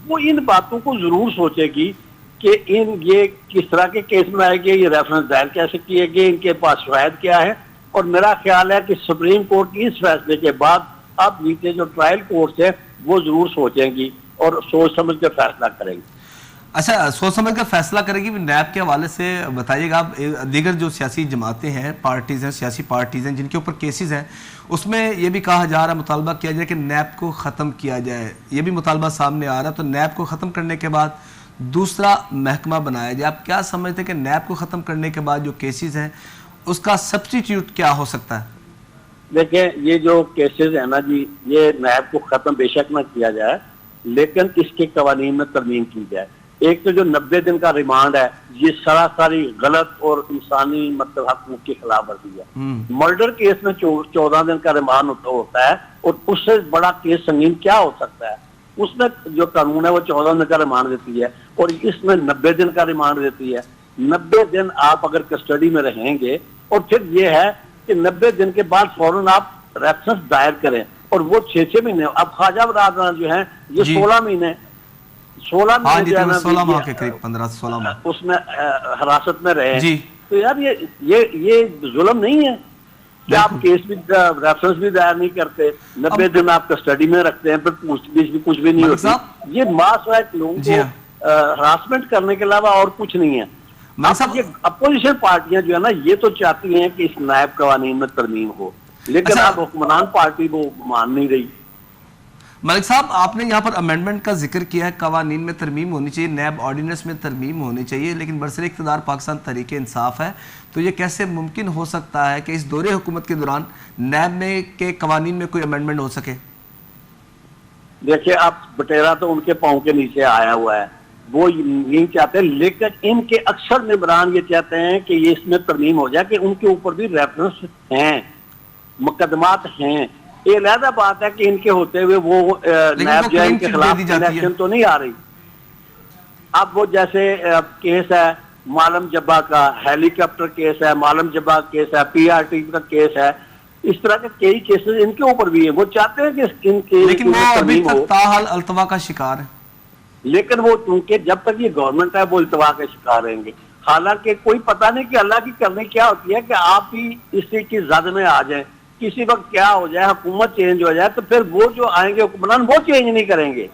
वो इन बातों को जरूर सोचेगी कि ये किस तरह के केस में आएंगे, ये रेफरेंस दायर कैसे किए गए, इनके पास शवाहिद क्या है। और मेरा ख्याल है कि सुप्रीम कोर्ट की इस फैसले के बाद अब नीचे जो ट्रायल कोर्ट है वो जरूर सोचेंगी और सोच समझ कर फैसला करेंगी। अच्छा, सोच समझ कर फैसला करेगी। नैब के हवाले से बताइएगा, आप दीगर जो सियासी जमातें हैं, पार्टीज हैं, सियासी पार्टीज हैं जिनके ऊपर केसेस हैं, उसमें यह भी कहा जा रहा है, मुतालबा किया जाए कि नैब को ख़त्म किया जाए, ये भी मुतालबा सामने आ रहा है। तो नैब को ख़त्म करने के बाद दूसरा महकमा बनाया जाए। आप क्या समझते हैं कि नैब को ख़त्म करने के बाद जो केसेस हैं उसका सब्स्टिट्यूट क्या हो सकता है? देखिए, ये जो केसेस है ना जी, ये नैब को ख़त्म बेशक न किया जाए, लेकिन इसके कवानीन में तरमीम की जाए। एक तो जो 90 दिन का रिमांड है, ये सरासरी गलत और इंसानी मतलब हक की खिलाफ वर्जी है। मर्डर केस में 14 दिन का रिमांड होता है और उससे बड़ा केस संगीन क्या हो सकता है। उसमें जो कानून है वो 14 दिन का रिमांड देती है और इसमें 90 दिन का रिमांड देती है। 90 दिन आप अगर कस्टडी में रहेंगे और फिर ये है कि 90 दिन के बाद फौरन आप रेफरेंस दायर करें और वो 6 महीने। अब ख्वाजा बरादरान जो है ये 16 महीने 16 माह के करीब 15-16 माह उसमें हिरासत में रहे जी। तो यार ये जुल्म नहीं है कि आप केस भी रेफरेंस भी दायर नहीं करते, 90 दिन आप कस्टडी में रखते हैं, फिर पूछताछ भी कुछ भी नहीं होती। ये मास राइट लोगों को हरासमेंट करने के अलावा और कुछ नहीं है। ये अपोजिशन पार्टियां जो है ना, ये तो चाहती हैं कि इस नायब कवानीन में तरमीम हो, लेकिन अब हुक्मरान पार्टी वो मान नहीं रही। मलिक साहब, आपने यहाँ पर अमेंडमेंट का जिक्र किया है, कवानीन में तरमीम होनी चाहिए, नैब ऑर्डिनेंस में तरमीम होनी चाहिए, लेकिन बरसर इक़्तिदार पाकिस्तान तहरीक इंसाफ है। तो ये कैसे मुमकिन हो सकता है कि इस दौरे हुकूमत के दौरान नैब में के कवानीन में कोई अमेंडमेंट हो सके? देखिए, आप बटेरा तो उनके पाँव के नीचे आया हुआ है, वो यही चाहते हैं, लेकिन इनके अक्सर निगरान ये चाहते हैं कि ये इसमें तरमीम हो जाए कि उनके ऊपर भी रेफरेंस हैं, मुकदमात हैं। ये अलग बात है कि इनके होते हुए वो नैब जो इनके खिलाफ इलेक्शन तो नहीं आ रही। अब वो जैसे केस है मालम जब्बा का, हेलीकॉप्टर केस है, मालम जब्बा केस है, PRT का केस है, इस तरह के कई केसेस इनके ऊपर भी है। वो चाहते हैं कि इनके, लेकिन वो अभी तक ताहाल अल्तवा का शिकार है। लेकिन वो चूंकि जब तक ये गवर्नमेंट है वो अल्तवा के शिकार रहेंगे। हालांकि कोई पता नहीं कि अल्लाह की करनी क्या होती है कि आप भी इसी की जद में आ जाए, किसी वक्त क्या हो जाए, हुकूमत चेंज हो जाए, तो फिर वो जो आएंगे हुक्मरान वो चेंज नहीं करेंगे,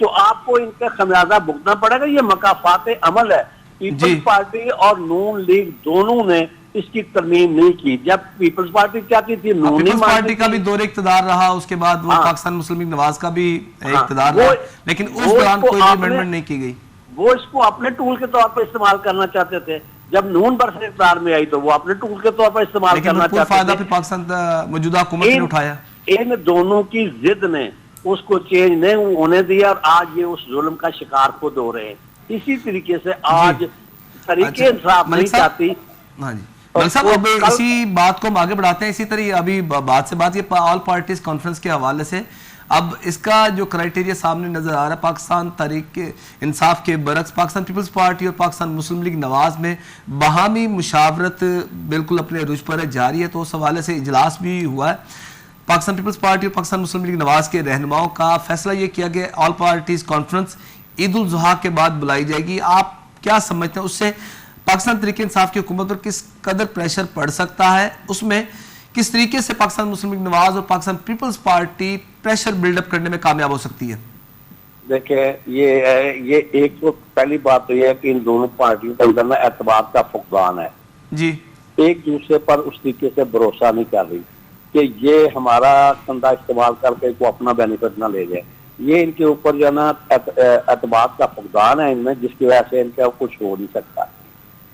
तो आपको इनका खमियाजा भुगतना पड़ेगा। ये मकाफात अमल है। पीपल्स पार्टी और नून लीग दोनों ने इसकी तरमीम नहीं की। जब पीपल्स पार्टी चाहती थी, नून पीपल्स पार्टी का भी दौरे इख्तिदार रहा, उसके बाद वो पाकिस्तान मुस्लिम लीग नवाज का भी इख्तिदार रहा, लेकिन उस दौरान कोई अमेंडमेंट नहीं की गई। वो इसको अपने टूल के तौर पर इस्तेमाल करना चाहते थे। जब नून बरस इख्तिदार में आई तो वो अपने टूल के तौर पर इस्तेमाल करना चाहते थे। पाकिस्तान मौजूदा हुकूमत ने उठाया। इन दोनों की जिद ने उसको चेंज नहीं होने दिया और आज ये उस जुल्म का शिकार खुद हो रहे हैं। इसी तरीके से आज तरीके इंसाफ नहीं चाहती। हाँ जी मलिक साहब, अब इसी बात को हम आगे बढ़ाते हैं। इसी तरह अभी बात से बात ये ऑल पार्टीज कॉन्फ्रेंस के हवाले से अब इसका जो क्राइटेरिया सामने नजर आ रहा है, पाकिस्तान तहरीक इंसाफ के बरक्स पाकिस्तान पीपल्स पार्टी और पाकिस्तान मुस्लिम लीग नवाज में बाहमी मुशावरत बिल्कुल अपने रुझ पर जारी है। तो उस हवाले से इजलास भी हुआ है। पाकिस्तान पीपल्स पार्टी और पाकिस्तान मुस्लिम लीग नवाज के रहनुमाओं का फैसला ये किया गया all parties conference Eid ul Zuha के बाद बुलाई जाएगी। आप क्या समझते हैं, उससे पाकिस्तान तहरीक इंसाफ की हुकूमत पर किस कदर प्रेशर पड़ सकता है, उसमें किस तरीके से पाकिस्तान मुस्लिम लीग नवाज और Pakistan people's party pressure buildup करने में कामयाब हो सकती है? देखिए ये एक तो पहली बात तो यह है कि इन दोनों पार्टियों के अंदर ना एतबार का फुकदान है जी। एक दूसरे पर उस तरीके से भरोसा नहीं कर रही कि ये हमारा कंधा इस्तेमाल करके को अपना बेनिफिट ना ले जाए। ये इनके ऊपर जो है ना एतबार का फुकदान है इनमें, जिसकी वजह से इनका कुछ हो नहीं सकता।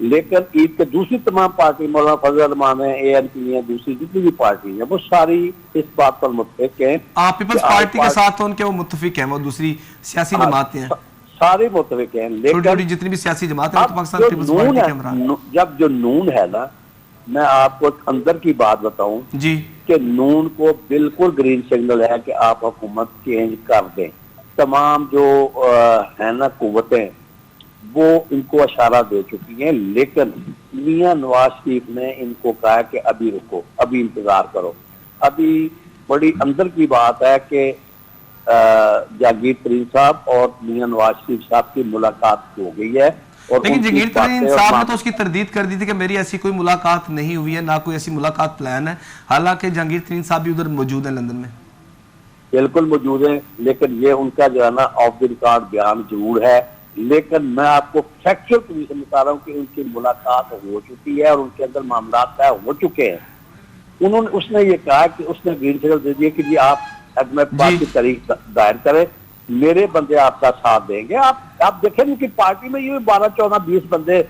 लेकिन ईद के दूसरी तमाम पार्टी, मौलाना फजल रहमान है, ANP है, दूसरी जितनी भी पार्टी है, वो सारी इस बात पर मुत्तफिक हैं। आप पीपल्स पार्टी के साथ तो उनके वो मुत्तफिक हैं, वो दूसरी सियासी जमातें हैं, सारे मुत्तफिक हैं। लेकिन जितनी भी सियासी जमातें हैं तो पाकिस्तान पीपल्स पार्टी के हमरा। जब जो नून है ना, मैं आपको अंदर की बात बताऊं जी कि नून को बिल्कुल ग्रीन सिग्नल है कि आप हुकूमत चेंज कर दें। तमाम जो है ना कुव्वतें वो इनको इशारा दे चुकी हैं, लेकिन मियां नवाज शरीफ ने इनको कहा कि अभी रुको, अभी इंतजार करो। अभी बड़ी अंदर की बात है कि जहांगीर तरीन साहब और मियां नवाज शरीफ साहब की मुलाकात हो गई है। और लेकिन जहांगीर तरीन साहब ने तो उसकी तरदीद कर दी थी कि मेरी ऐसी कोई मुलाकात नहीं हुई है, ना कोई ऐसी मुलाकात प्लान है। हालांकि जहांगीर तरीन साहब भी उधर मौजूद है, लंदन में बिल्कुल मौजूद है, लेकिन ये उनका जो है ना ऑफ द रिकॉर्ड बयान जरूर है। लेकिन मैं आपको फैक्चुअल पोजीशन बता रहा हूँ कि उनकी मुलाकात हो चुकी है और उनके अंदर मामला तय हो चुके हैं। उसने ये कहा कि उसने ग्रीन सिग्नल दे दिया कि जी आप बात की तारीख दायर करें, मेरे बंदे आपका साथ देंगे। आप देखें कि पार्टी में ये 12, 14, 20 बंदे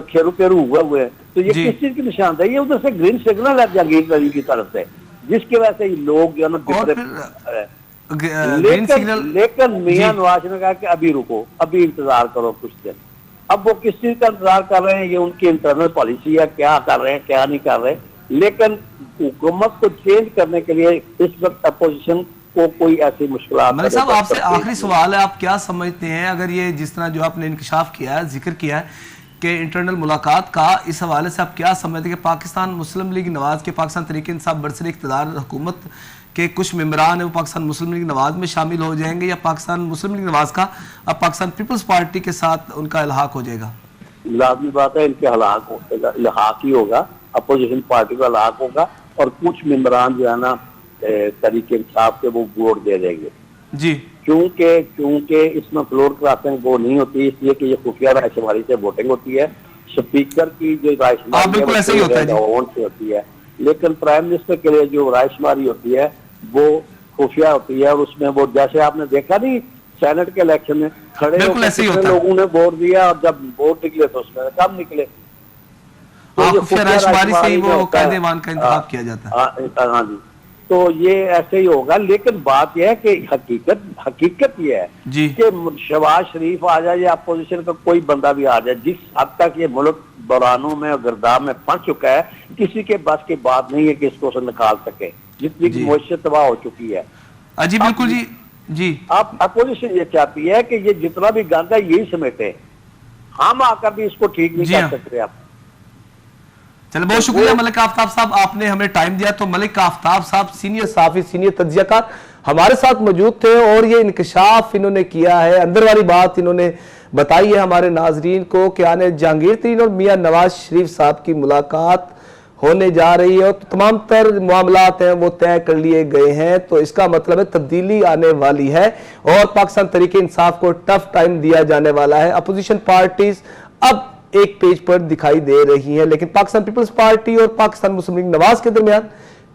खेरू पेरू हुए हैं, तो ये किस चीज की निशानदेही है? उधर से ग्रीन सिग्नल है जहांगीर तरीन की तरफ से, जिसकी वजह से लोग जो है लेकिन मियां नवाज ने कहा कि अभी रुको, अभी इंतजार करो कुछ दिन। अब वो किस चीज का इंतजार कर रहे हैं, ये उनकी इंटरनल पॉलिसी है, क्या कर रहे हैं क्या नहीं कर रहे। लेकिन हुकूमत को चेंज करने के लिए इस वक्त अपोजिशन को कोई ऐसी मुश्किलात। मलिक साहब आपसे आखिरी सवाल है, आप क्या समझते हैं अगर ये जिस तरह जो आपने इंकशाफ किया है, जिक्र किया है कि इंटरनल मुलाकात का, इस हवाले से आप क्या समझते हैं कि पाकिस्तान मुस्लिम लीग नवाज के पाकिस्तान तहरीक इंसाफ बरसर इख्तिदार हुकूमत के कुछ मेंबरान है वो पाकिस्तान मुस्लिम लीग नवाज में शामिल हो जाएंगे, या पाकिस्तान मुस्लिम लीग नवाज का अब पाकिस्तान पीपल्स पार्टी के साथ उनका इल्हाक हो जाएगा? लाजमी बात है, इनके इल्हाक ही होगा, अपोजिशन पार्टी का इल्हाक होगा और कुछ मेंबरान जो है ना तहरीक इंसाफ के वो वोट दे देंगे जी। क्योंकि इसमें फ्लोर क्रॉसिंग वो नहीं होती, इसलिए कि ये खुफिया रायशुमारी से वोटिंग होती है। स्पीकर की जो रायशुमारी होती है, लेकिन प्राइम मिनिस्टर के लिए जो रायशुमारी होती है वो खुफिया होती है। और उसमें वो जैसे आपने देखा नहीं सेनेट के इलेक्शन में खड़े लोगों ने वोट दिया और जब वोट निकले तो उसमें कम निकले। रायशुमारी से ही वो कायदेवान का इंतखाब किया जाता है। हाँ जी, तो ये ऐसे ही होगा। लेकिन बात यह है कि हकीकत ये है कि शहबाज शरीफ आ जाए या अपोजिशन का कोई बंदा भी आ जाए, जिस हद तक ये मुल्क बहरानों में और गिरदाव में फंस चुका है, किसी के बस की बात नहीं है कि इसको से निकाल सके, जितनी की मुआशरत तबाह हो चुकी है। जी बिल्कुल जी। आप अपोजिशन ये चाहती है कि ये जितना भी गंद है यही समेटे, हम आकर भी इसको ठीक नहीं कर सकते। आप चलो बहुत शुक्रिया मलिक आफ्ताब साहब, आपने हमें टाइम दिया। तो मलिक आफ्ताब साहब सीनियर साफी, सीनियर तज्जियाकार हमारे साथ मौजूद थे और ये इंकशाफ इन्होंने किया है, अंदर वाली बात इन्होंने बताई है हमारे नाजरीन को कि आने जहांगीर तरीन और मियां नवाज शरीफ साहब की मुलाकात होने जा रही है और तमाम तर मामलात हैं वो तय कर लिए गए हैं। तो इसका मतलब है तब्दीली आने वाली है और पाकिस्तान तहरीक इंसाफ को टफ टाइम दिया जाने वाला है। अपोजिशन पार्टीज अब एक पेज पर दिखाई दे रही हैं, लेकिन पाकिस्तान पीपल्स पार्टी और पाकिस्तान मुस्लिम लीग नवाज के दरमियान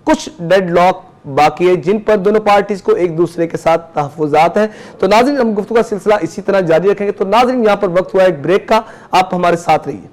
कुछ डेडलॉक बाकी है, जिन पर दोनों पार्टीज को एक दूसरे के साथ तहफुजात हैं। तो नाज़रीन, हम गुफ्तगू का सिलसिला इसी तरह जारी रखेंगे। तो नाज़रीन, यहाँ पर वक्त हुआ एक ब्रेक का, आप हमारे साथ रहिए।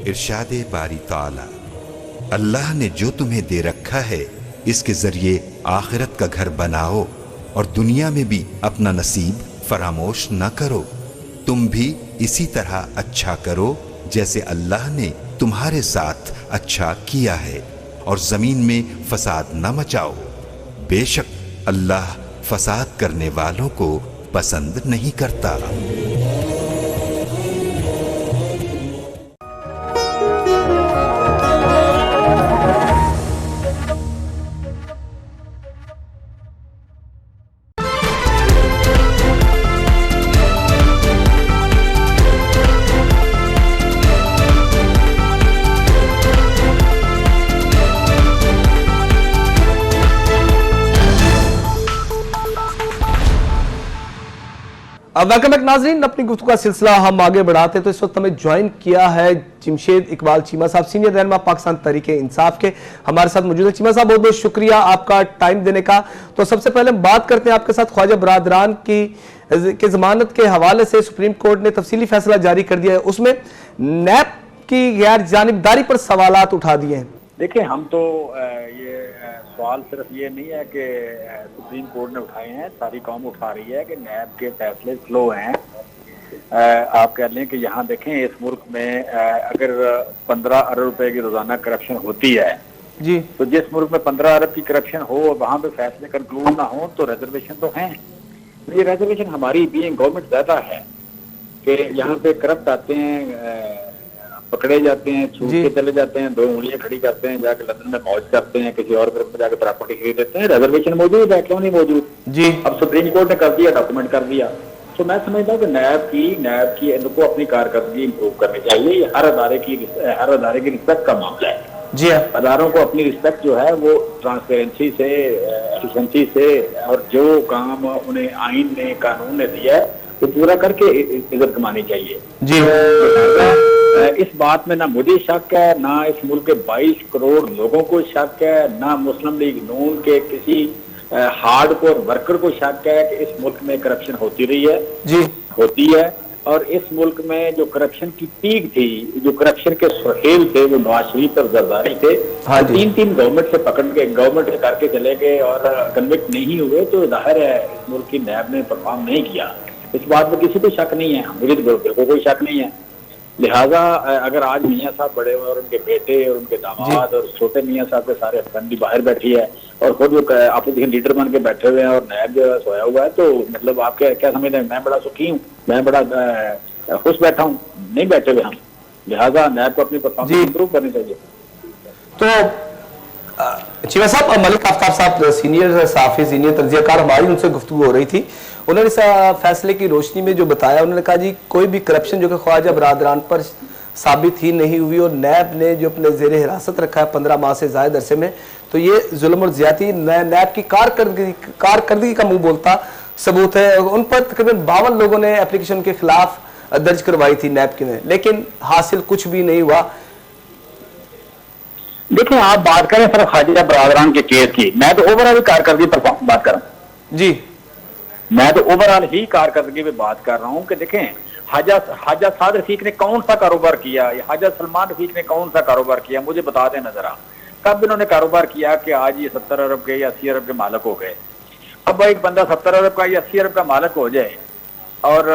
इरशाद बारी ताला, अल्लाह ने जो तुम्हें दे रखा है इसके जरिए आखिरत का घर बनाओ और दुनिया में भी अपना नसीब फरामोश न करो। तुम भी इसी तरह अच्छा करो जैसे अल्लाह ने तुम्हारे साथ अच्छा किया है, और जमीन में फसाद न मचाओ। बेशक अल्लाह फसाद करने वालों को पसंद नहीं करता। वेलकम बैक नाजरीन, अपनी गुफ्तगू का सिलसिला हम आगे बढ़ाते हैं। तो इस वक्त हमें ज्वाइन किया है जमशेद इकबाल चीमा साहब, सीनियर रहनुमा पाकिस्तान तहरीक इंसाफ के, हमारे साथ मौजूद है। चीमा साहब, बहुत बहुत शुक्रिया आपका टाइम देने का। तो सबसे पहले हम बात करते हैं आपके साथ ख्वाजा बरादरान की जमानत के हवाले से सुप्रीम कोर्ट ने तफसीली फैसला जारी कर दिया है, उसमें नैब की गैर जानिबदारी पर सवालात उठा दिए हैं। देखिए, हम तो ये सवाल सिर्फ ये नहीं है कि सुप्रीम कोर्ट ने उठाए हैं, सारी कौम उठा रही है कि नैब के फैसले स्लो हैं। आप कह लें कि यहाँ देखें, इस मुल्क में अगर 15 अरब रुपए की रोजाना करप्शन होती है जी, तो जिस मुल्क में 15 अरब की करप्शन हो और वहाँ पे फैसले कंक्लूड ना हो तो रिजर्वेशन तो हैं। ये रिजर्वेशन हमारी बीइंग गवर्नमेंट ज्यादा है कि यहाँ पे करप्ट आते हैं, पकड़े जाते हैं, छूट के चले जाते हैं, 2 उंगलियां खड़ी करते हैं, जाके लंदन में मौज करते हैं, किसी और ग्रुप में जाके प्रॉपर्टी खरीद लेते हैं। रिजर्वेशन मौजूद है, क्यों नहीं मौजूद जी। अब सुप्रीम कोर्ट ने कर दिया, डॉक्यूमेंट कर दिया। तो मैं समझता हूँ कि नैब की इनको अपनी कारकर्दगी इंप्रूव करनी चाहिए। ये हर अदारे की रिस्पेक्ट का मामला है जी। अदारों को अपनी रिस्पेक्ट जो है वो ट्रांसपेरेंसी से, एफिशिएंसी से, और जो काम उन्हें आइन ने, कानून ने दिया है वो पूरा करके इज्जत कमानी चाहिए जी। इस बात में ना मुझे शक है, ना इस मुल्क के 22 करोड़ लोगों को शक है, ना मुस्लिम लीग नून के किसी हार्डकोर वर्कर को शक है कि इस मुल्क में करप्शन होती रही है जी, होती है। और इस मुल्क में जो करप्शन की पीक थी, जो करप्शन के सुहेल थे, वो नवाज शरीफ और जरदारी थे। हाँ, 3 गवर्नमेंट से पकड़ के गवर्नमेंट करके चले गए और कन्विक्ट नहीं हुए, तो जाहिर है इस मुल्क की नैब ने परफॉर्म नहीं किया। इस बात में किसी को शक नहीं है, मुझे तो बिल्कुल कोई शक नहीं है। लिहाजा अगर आज मियाँ साहब बड़े हुए और उनके बेटे और उनके दामाद और छोटे मियाँ साहब के सारे फैमिली बाहर बैठी है और खुद वो अपोजिशन लीडर बन के बैठे हुए हैं और नैब जो सोया हुआ है, तो मतलब आप क्या समझते हैं मैं बड़ा सुखी हूँ, मैं बड़ा खुश बैठा हूँ? नहीं बैठे हुए हम। लिहाजा नैब को अपनी परफॉर्मेंस इंप्रूव करनी चाहिए। तो चीमा साहब, मलिक आफ्ताब साहब सीनियर साफी, सीनियर तज्जियाकार, हमारी उनसे गुफ्तगू हो रही थी। उन्होंने इस फैसले की रोशनी में जो बताया, उन्होंने कहा जी कोई भी करप्शन जो कि ख्वाजा बरादरान पर साबित ही नहीं हुई और नैब ने जो अपने जेर हिरासत रखा है 15 माह से ज़ायद अरसे में, तो ये जुल्म और ज्यादती नैब की कारकर्दगी का मुंह बोलता सबूत है। उन पर तकरीबन 52 लोगों ने एप्लीकेशन के खिलाफ दर्ज करवाई थी नैब की में, लेकिन हासिल कुछ भी नहीं हुआ। देखिए, आप बात करें सिर्फ ख्वाजा बरादरान के केस की, मैं तो ओवरऑल कारकर्दगी पर बात कर रहा हूँ जी। मैं तो ओवरऑल ही कारकर्दगी पे बात कर रहा हूँ कि देखें, हाजा साद रफीक ने कौन सा कारोबार किया, या हाजा सलमान रफीक ने कौन सा कारोबार किया, मुझे बता दें जरा। कब इन्होंने कारोबार किया कि आज ये 70 अरब के या 80 अरब के मालिक हो गए। अब एक बंदा 70 अरब का या 80 अरब का मालिक हो जाए और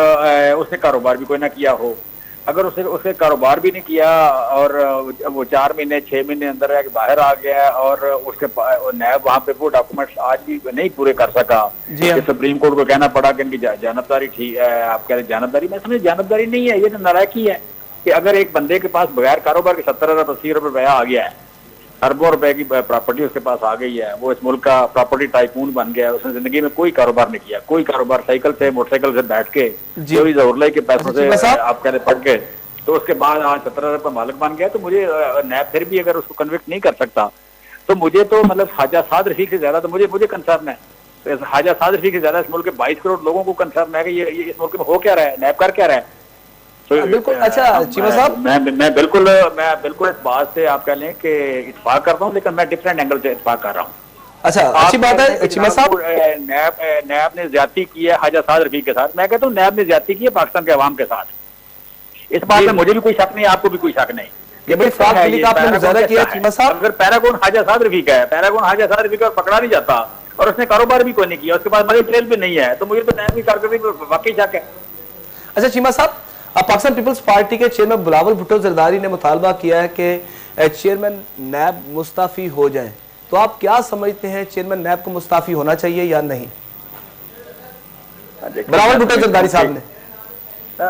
उसने कारोबार भी कोई ना किया हो, अगर उसने कारोबार भी नहीं किया और वो 4 महीने 6 महीने अंदर है कि बाहर आ गया और उसके नैब वहाँ पे वो डॉक्यूमेंट्स आज भी नहीं पूरे कर सका, सुप्रीम कोर्ट को कहना पड़ा कि इनकी जानबदारी ठीक है। आप कह रहे जानबदारी, मैं समझ जानबदारी नहीं है, ये तो नालायकी है कि अगर एक बंदे के पास बगैर कारोबार के 70 अरब 80 अरब रुपया आ गया है, अरबों रुपए की प्रॉपर्टी उसके पास आ गई है, वो इस मुल्क का प्रॉपर्टी टाइकून बन गया है, उसने जिंदगी में कोई कारोबार नहीं किया, कोई कारोबार साइकिल से मोटरसाइकिल से बैठ के कोई जरूरत के पैसों से आप कह रहे पढ़ के, तो उसके बाद आज 70 अरब का मालिक बन गया। तो मुझे नैब फिर भी अगर उसको कन्विक्ट नहीं कर सकता तो मुझे तो मतलब ख्वाजा साद रफीक से ज्यादा तो मुझे कंसर्न है। तो ख्वाजा साद रफीक से ज्यादा इस मुल्क के 22 करोड़ लोगों को कंसर्न है कि ये इस मुल्क में हो क्या रहा है, नैब कर क्या रहा है। तो बिल्कुल। अच्छा चीमा साहब, मैं बिल्कुल इस बात से आप कह लें कि इत्फाक करता हूँ, लेकिन मैं डिफरेंट एंगल से इत्फाक कर रहा हूँ। अच्छा अच्छी बात है चीमा साहब। नैब ने ज्यादती की है ख्वाजा साद रफीक के साथ, मैं कहता हूँ नैब ने ज्यादती की है पाकिस्तान के अवाम के साथ। इस बात में मुझे भी कोई शक नहीं, आपको भी कोई शक नहीं। अगर पैरागॉन ख्वाजा साद रफीक है, पैरागॉन ख्वाजा साद रफीक पकड़ा नहीं जाता और उसने कारोबार भी कोई नहीं किया, उसके बाद मनी ट्रेल भी नहीं है, तो मुझे तो नैब की कारकर्दगी पर वाकई शक है। अच्छा चीमा साहब, पाकिस्तान पीपल्स पार्टी के चेयरमैन बिलावल भुट्टो जरदारी ने मुतालबा किया है कि चेयरमैन नैब मुस्ताफी हो जाए, तो आप क्या समझते हैं, चेयरमैन नैब को मुस्ताफी होना चाहिए या नहीं? बिलावल भुट्टो जरदारी साहब ने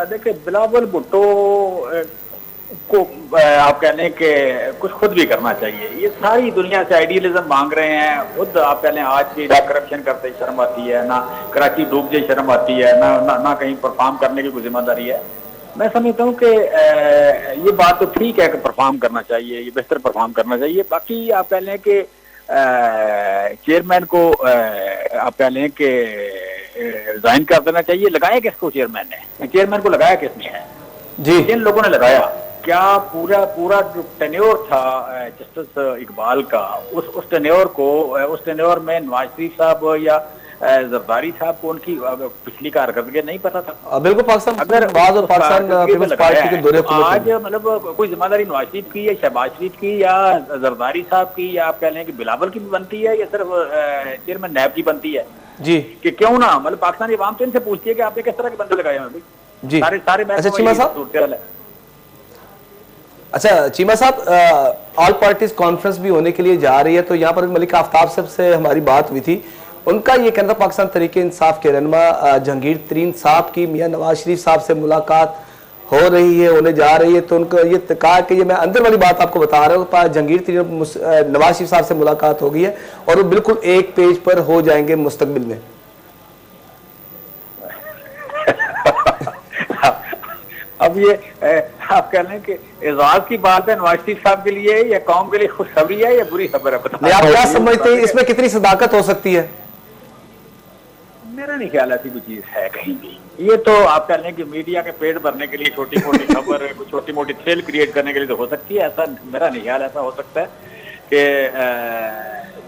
देखिए बिलावल भुट्टो को आप कह लें कि कुछ खुद भी करना चाहिए। ये सारी दुनिया से आइडियलिज्म मांग रहे हैं, खुद आप कह लें आज भी ना करप्शन करते शर्म आती है, ना कराची डूब जाए शर्म आती है, ना कहीं परफॉर्म करने की कोई जिम्मेदारी है। मैं समझता हूँ कि ये बात तो ठीक है कि परफॉर्म करना चाहिए, ये बेहतर परफॉर्म करना चाहिए। बाकी आप कह लें कि चेयरमैन को आप कह लें कि रिजाइन कर देना चाहिए। लगाया किसको चेयरमैन ने, चेयरमैन को लगाया किसने है जी, जिन लोगों ने लगाया, क्या पूरा जो टेन्योर था जस्टिस इकबाल का, उस टेन्योर में नवाज शरीफ साहब या जरदारी साहब को उनकी पिछली कारकर्दगी नहीं पता था। बिल्कुल पाकिस्तान अगर पाकिस्तान पीपल्स पार्टी के दौरे पर आज मतलब कोई जिम्मेदारी नवाज शरीफ की या शहबाज शरीफ की या जरदारी साहब की या आप कह लें कि बिलावल की भी बनती है या सिर्फ चेयरमैन नैब की बनती है जी, कि क्यों ना मतलब पाकिस्तानी अवाम तो इनसे पूछती है कि आपने किस तरह के बंदे लगाए हैं जी। सारे अच्छा चीमा साहब, अच्छा चीमा साहब, ऑल पार्टीज कॉन्फ्रेंस भी होने के लिए जा रही है, तो यहाँ पर मलिक आफ्ताब साहब से हमारी बात हुई थी, उनका ये कहना था पाकिस्तान तरीके इंसाफ के रहनुमा जहांगीर तरीन साहब की मियां नवाज शरीफ साहब से मुलाकात हो रही है, होने जा रही है। तो उनको ये कहा कि ये मैं अंदर वाली बात आपको बता रहा हूँ, जहांगीर तरीन नवाज शरीफ साहब से मुलाकात हो गई है और वो बिल्कुल एक पेज पर हो जाएंगे मुस्तकबिल में। अब ये आप कह लें कि एजाज की बात है नवाज शरीफ साहब के लिए या कौम के लिए खुशखबरी है या बुरी खबर है, बताइए आप क्या समझते हैं, इसमें कितनी सदाकत हो सकती है? मेरा नहीं ख्याल ऐसी कोई चीज है कहीं भी। ये तो आप कह लें कि मीडिया के पेट भरने के लिए छोटी मोटी खबर छोटी मोटी थ्रिल क्रिएट करने के लिए तो हो सकती है, ऐसा मेरा नहीं ख्याल ऐसा हो सकता है कि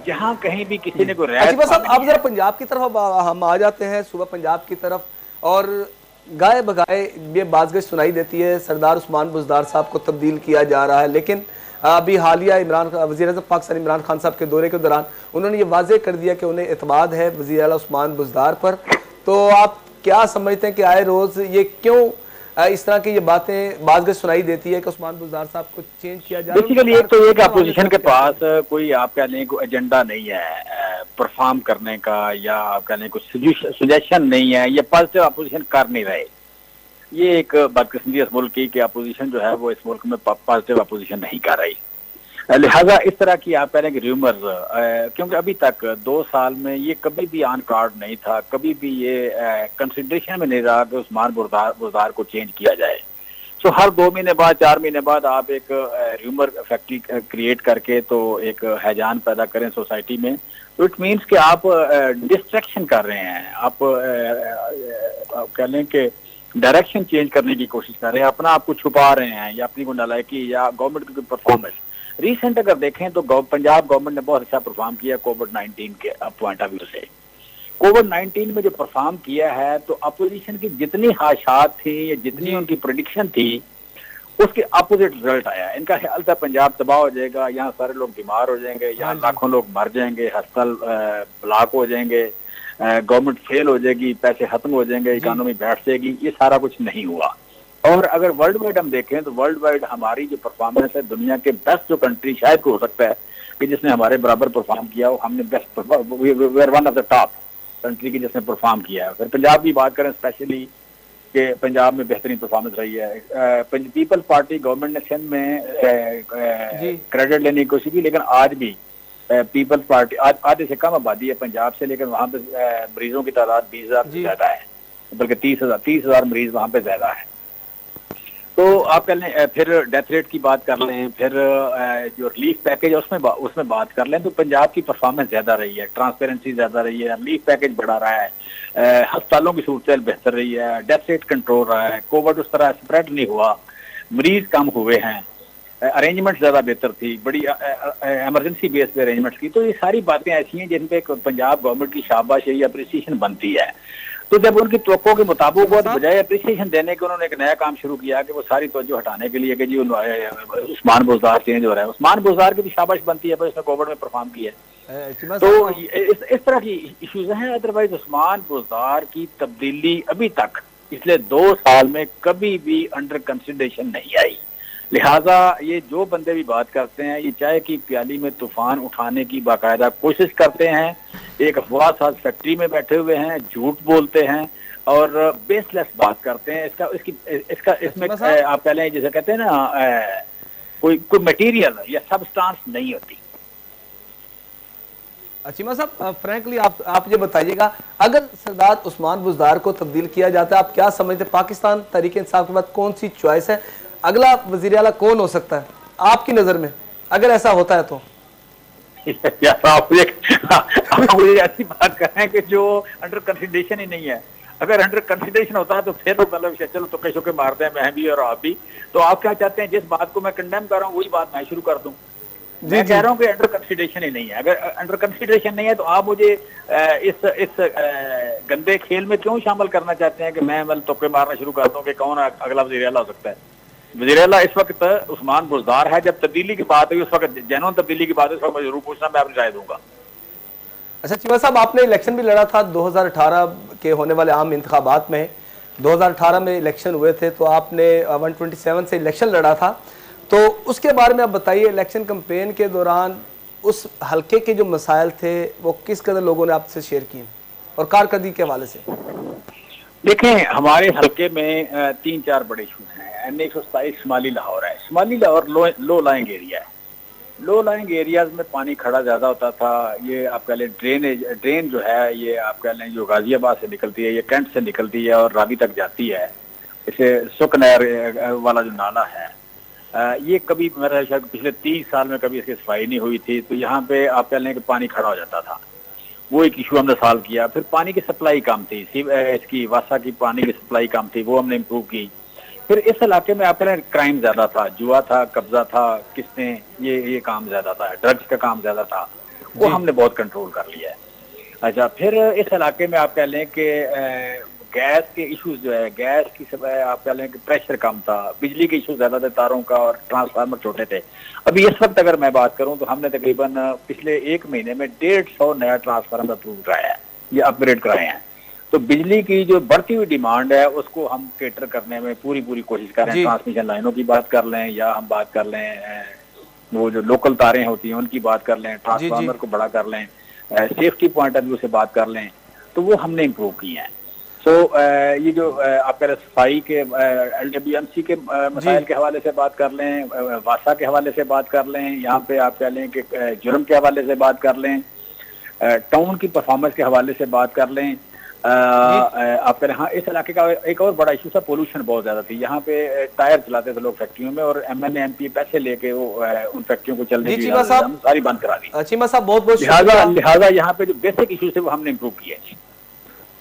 जहां कहीं भी किसी ने कोई अच्छा बस आप जरा पंजाब की तरफ हम आ जाते हैं, सुबह पंजाब की तरफ, और गाय बगाए ये बाज़गश सुनाई देती है, सरदार उस्मान बुज़दार साहब को तब्दील किया जा रहा है, लेकिन अभी हालिया वज़ीर-ए-आज़म पाकिस्तान इमरान खान साहब के दौरे के दौरान उन्होंने ये वाज़ेह कर दिया कि उन्हें एतमाद है वज़ीर आला उस्मान बुज़दार पर। तो आप क्या समझते हैं कि आए रोज़ ये क्यों इस तरह की ये बातें बाज़गश सुनाई देती है कि उस्मान बुज़दार साहब को चेंज किया जाए? बेसिकली एक तो एक अपोजिशन के पास कोई आप कह लें कोई एजेंडा नहीं है परफॉर्म करने का, या आप कह लें कुछ सजेशन नहीं है, या पॉजिटिव अपोजिशन कर नहीं रहे। ये एक बदकिस्मती इस मुल्क की कि अपोजिशन जो है वो इस मुल्क में पॉजिटिव अपोजिशन नहीं कर रही। लिहाजा इस तरह की आप कह रहे हैं कि रूमर्स, क्योंकि अभी तक 2 साल में ये कभी भी ऑन कार्ड नहीं था, कभी भी ये कंसिडरेशन में नहीं रहा कि उस्मान बुज़दार को चेंज किया जाए। तो हर 2 महीने बाद 4 महीने बाद आप एक रूमर फैक्ट्री क्रिएट करके तो एक हैजान पैदा करें सोसाइटी में, तो इट मीन्स कि आप डिस्ट्रैक्शन कर रहे हैं, आप कह लें कि डायरेक्शन चेंज करने की कोशिश कर रहे हैं, अपना आपको छुपा रहे हैं या अपनी कोई नालायकी या गवर्नमेंट की परफॉर्मेंस। रिसेंट अगर देखें तो पंजाब गवर्नमेंट ने बहुत अच्छा परफॉर्म किया कोविड-19 के पॉइंट ऑफ व्यू से। कोविड-19 में जो परफॉर्म किया है तो अपोजिशन की जितनी हाशात थी या जितनी उनकी प्रेडिक्शन थी उसके अपोजिट रिजल्ट आया। इनका ख्याल था पंजाब तबाह हो जाएगा, यहाँ सारे लोग बीमार हो जाएंगे, यहाँ लाखों लोग मर जाएंगे, अस्पताल ब्लॉक हो जाएंगे, गवर्नमेंट फेल हो जाएगी, पैसे खत्म हो जाएंगे, इकोनॉमी बैठ जाएगी। ये सारा कुछ नहीं हुआ। और अगर वर्ल्ड वाइड हम देखें तो वर्ल्ड वाइड हमारी जो परफॉर्मेंस है, दुनिया के बेस्ट जो कंट्री शायद को हो सकता है कि जिसने हमारे बराबर परफॉर्म किया हो, हमने best one of the top country की जिसने परफॉर्म किया है। फिर पंजाब की बात करें स्पेशली कि पंजाब में बेहतरीन परफॉर्मेंस रही है। पीपल्स पार्टी गवर्नमेंट ने सिंध में क्रेडिट लेने की कोशिश की, लेकिन आज भी पीपल्स पार्टी आधे से कम आबादी है पंजाब से, लेकिन वहाँ पे मरीजों की तादाद 20,000 से ज्यादा है, बल्कि 30,000 मरीज वहाँ पे ज्यादा है। तो आप कह लें, फिर डेथ रेट की बात कर लें, फिर जो रिलीफ पैकेज है उसमें बात कर लें, तो पंजाब की परफॉर्मेंस ज्यादा रही है, ट्रांसपेरेंसी ज्यादा रही है, रिलीफ पैकेज बढ़ा रहा है, अस्पतालों की सूरत बेहतर रही है, डेथ रेट कंट्रोल रहा है, कोविड उस तरह स्प्रेड नहीं हुआ, मरीज कम हुए हैं, अरेंजमेंट ज्यादा बेहतर थी, बड़ी इमरजेंसी बेस पे अरेंजमेंट की। तो ये सारी बातें ऐसी हैं जिन पे पंजाब गवर्नमेंट की शाबाशी अप्रिसिएशन बनती है। तो जब उनकी तवक्को के मुताबिक बजाय अप्रिसिएशन देने के उन्होंने एक नया काम शुरू किया कि वो सारी तवज्जो हटाने के लिए कि जी उस्मान बुज़दार चेंज हो रहा है। उस्मान बुज़दार की भी शाबाश बनती है, पर उसने कोविड में परफॉर्म किया है। तो इस तरह की इश्यूज हैं। अदरवाइज उस्मान बुज़दार की तब्दीली अभी तक पिछले 2 साल में कभी भी अंडर कंसिडरेशन नहीं आई। लिहाजा ये जो बंदे भी बात करते हैं, ये चाय की प्याली में तूफान उठाने की बाकायदा कोशिश करते हैं, एक अफवाह साज फैक्ट्री में बैठे हुए हैं, झूठ बोलते हैं और बेसलेस बात करते हैं। इसमें आप कह लें जैसे कहते हैं ना, कोई मटेरियल या सबस्टांस नहीं होती। चीमा साहब, फ्रैंकली आप ये बताइएगा, अगर सरदार उस्मान बुज़दार को तब्दील किया जाता है, आप क्या समझते हैं पाकिस्तान तहरीक इंसाफ के बाद कौन सी चॉइस है, अगला वजीर आला कौन हो सकता है आपकी नजर में, अगर ऐसा होता है तो? आप मुझे ऐसी बात कर रहे हैं कि जो अंडर कंसिडरेशन ही नहीं है। अगर अंडर कंसिडरेशन होता है तो फिर मतलब चलो तो कैसे मारते हैं मैं भी और आप भी। तो आप क्या चाहते हैं, जिस बात को मैं कंडेम कर रहा हूँ वही बात मैं शुरू कर दूं? मैं कह रहा हूँ कि अंडर कंसिडरेशन ही नहीं है। अगर अंडर कंसिडरेशन नहीं है तो आप मुझे इस गंदे खेल में क्यों शामिल करना चाहते हैं कि मैं मतलब तुक्के मारना शुरू कर दूं कि कौन अगला वज़ीर आला हो सकता है? वज़ीर आला इस वक्त उस्मान बुज़दार है। जब तब्दीली की बात है, उस वक्त जेन्युइन तब्दीली की बात है, उस वक्त मैं जरूर पूछना, मैं अपनी राय दूंगा। अच्छा चीमा साहब, आपने इलेक्शन भी लड़ा था 2018 के होने वाले आम इंतखाबात में। 2018 में इलेक्शन हुए थे तो आपने 127 से इलेक्शन लड़ा था, तो उसके बारे में आप बताइए, इलेक्शन कैंपेन के दौरान उस हल्के के जो मसाइल थे वो किस कदर लोगों ने आपसे शेयर किए और कारकर्दगी के हवाले से? देखें, हमारे हल्के में 3-4 बड़े इशूज हैं। N127 शुमाली लाहौर है। शुमाली लाहौर लो लाइंग एरिया है। लो लाइंग एरियाज में पानी खड़ा ज्यादा होता था। ये आप कह लें ड्रेन जो है, ये आप कह लें जो गाजियाबाद से निकलती है, ये कैंट से निकलती है और रावी तक जाती है। इसे सुकनैर वाला जो नाला है, ये कभी मेरा शायद पिछले 30 साल में कभी इसकी सफाई नहीं हुई थी। तो यहाँ पे आप कह लें कि पानी खड़ा हो जाता था। वो एक इशू हमने सॉल्व किया। फिर पानी की सप्लाई कम थी, इसकी वासा की पानी की सप्लाई कम थी, वो हमने इम्प्रूव की। फिर इस इलाके में आप कह लें क्राइम ज्यादा था, जुआ था, कब्जा था, किस्तें, ये काम ज्यादा था, ड्रग्स का काम ज्यादा था, वो हमने बहुत कंट्रोल कर लिया है। अच्छा, फिर इस इलाके में आप कह लें कि गैस के इश्यूज जो है, गैस की सब आप कह लें कि प्रेशर कम था, बिजली के इश्यूज ज्यादा थे, तारों का, और ट्रांसफार्मर छोटे थे। अभी इस वक्त अगर मैं बात करूं तो हमने तकरीबन पिछले 1 महीने में 150 नया ट्रांसफार्मर अप्रूव कराया है या अपग्रेड कराए हैं। तो बिजली की जो बढ़ती हुई डिमांड है उसको हम केटर करने में पूरी कोशिश कर रहे हैं। ट्रांसमिशन लाइनों की बात कर लें या हम बात कर लें वो जो लोकल तारें होती हैं उनकी बात कर लें, ट्रांसफार्मर को बड़ा कर लें, सेफ्टी पॉइंट ऑफ व्यू से बात कर लें, तो वो हमने इम्प्रूव की हैं। तो ये जो आप कह रहे सफाई के LWMC के मसाइल के हवाले से बात कर लें, वासा के हवाले से बात कर लें, यहाँ पे आप कह लें कि जुर्म के हवाले से बात कर लें, टाउन की परफॉर्मेंस के हवाले से बात कर लें, आप कह रहे हाँ, इस इलाके का एक और बड़ा इशू था, पोल्यूशन बहुत ज्यादा थी। यहाँ पे टायर चलाते थे लोग फैक्ट्रियों में और MLA MP पैसे लेके वो उन फैक्ट्रियों को चलने की सारी बंद करा दी। चीमा साहब बहुत बहुत लिहाजा यहाँ पे जो बेसिक इशू थे वो हमने इम्प्रूव किए।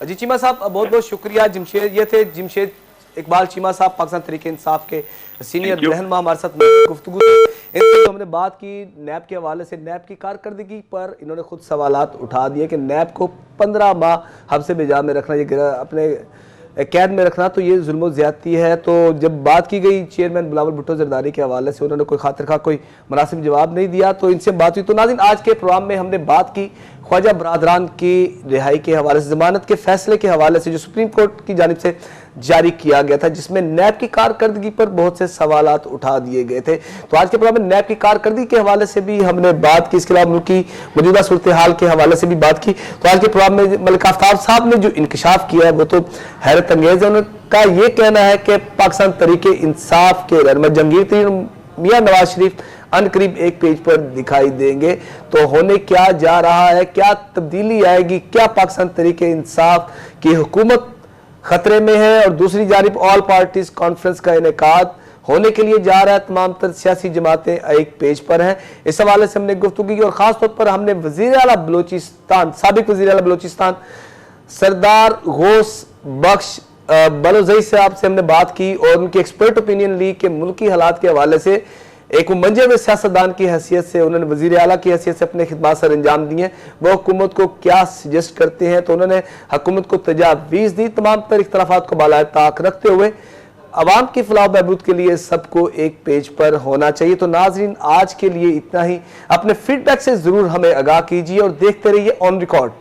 जी चीमा साहब बहुत बहुत शुक्रिया। ये थे जमशेद इकबाल चीमा साहब, पाकिस्तान तहरीक इंसाफ के सीनियर रहनुमा, हमारे साथ गुफ्तगू। इनसे जो हमने बात की नैब के हवाले से, नैब की कारकर्दगी पर इन्होंने खुद सवालात उठा दिए कि नैब को 15 माह हब्से बिजा में रखना, ये अपने कैद में रखना तो ये जुल्म ज़्यादती है। तो जब बात की गई चेयरमैन बिलावल भुट्टो जरदारी के हवाले से, उन्होंने कोई खातिर खा कोई मुनासिब जवाब नहीं दिया, तो इनसे बात हुई। तो नाज़रीन, आज के प्रोग्राम में हमने बात की ख्वाजा बरादरान की रिहाई के हवाले से, जमानत के फैसले के हवाले से जो सुप्रीम कोर्ट की जानिब से जारी किया गया था, जिसमें नैब की कारकर्दगी पर बहुत से सवालात उठा दिए गए थे। तो आज के प्रोग्राम में नैब की कारकर्दगी के हवाले से भी हमने बात की, इसके अलावा मुल्क की मौजूदा सूरत हाल के हवाले से भी बात की। तो आज के प्रोग्राम में मलिक आफ्ताब साहब ने जो इंकशाफ किया है वो तो हैरत अंगेज है। उनका ये कहना है कि पाकिस्तान तरीके इंसाफ के रहनुमा जहांगीर तरीन मियां नवाज शरीफ अनकरीब एक पेज पर दिखाई देंगे। तो होने क्या जा रहा है, क्या तब्दीली आएगी, क्या पाकिस्तान तरीके इंसाफ की हुकूमत खतरे में है, और दूसरी जानिब ऑल पार्टीज कॉन्फ्रेंस का इनेकाद होने के लिए जा रहा है, तमाम तर सियासी जमातें एक पेज पर हैं। इस हवाले से हमने गुफ्तगू की और खास तौर पर हमने वज़ीर आला बलोचिस्तान, साबिक वज़ीर आला बलोचिस्तान सरदार गौस बख्श बलोचई साहब से हमने बात की और उनकी एक्सपर्ट ओपिनियन ली कि मुल्की हालात के हवाले से एक मंजे हुए सियासतदान की हैसियत से, उन्होंने वज़ीर आला की हैसियत से अपने खिदमात सर अंजाम दिए, वो हुकूमत को क्या सजेस्ट करते हैं। तो उन्होंने हुकूमत को तजावीज़ दी, तमाम तर इख्तलाफात को बालाए ताक रखते हुए अवाम की फलाह बहबूद के लिए सबको एक पेज पर होना चाहिए। तो नाजरीन, आज के लिए इतना ही। अपने फीडबैक से ज़रूर हमें आगाह कीजिए और देखते रहिए ऑन रिकॉर्ड।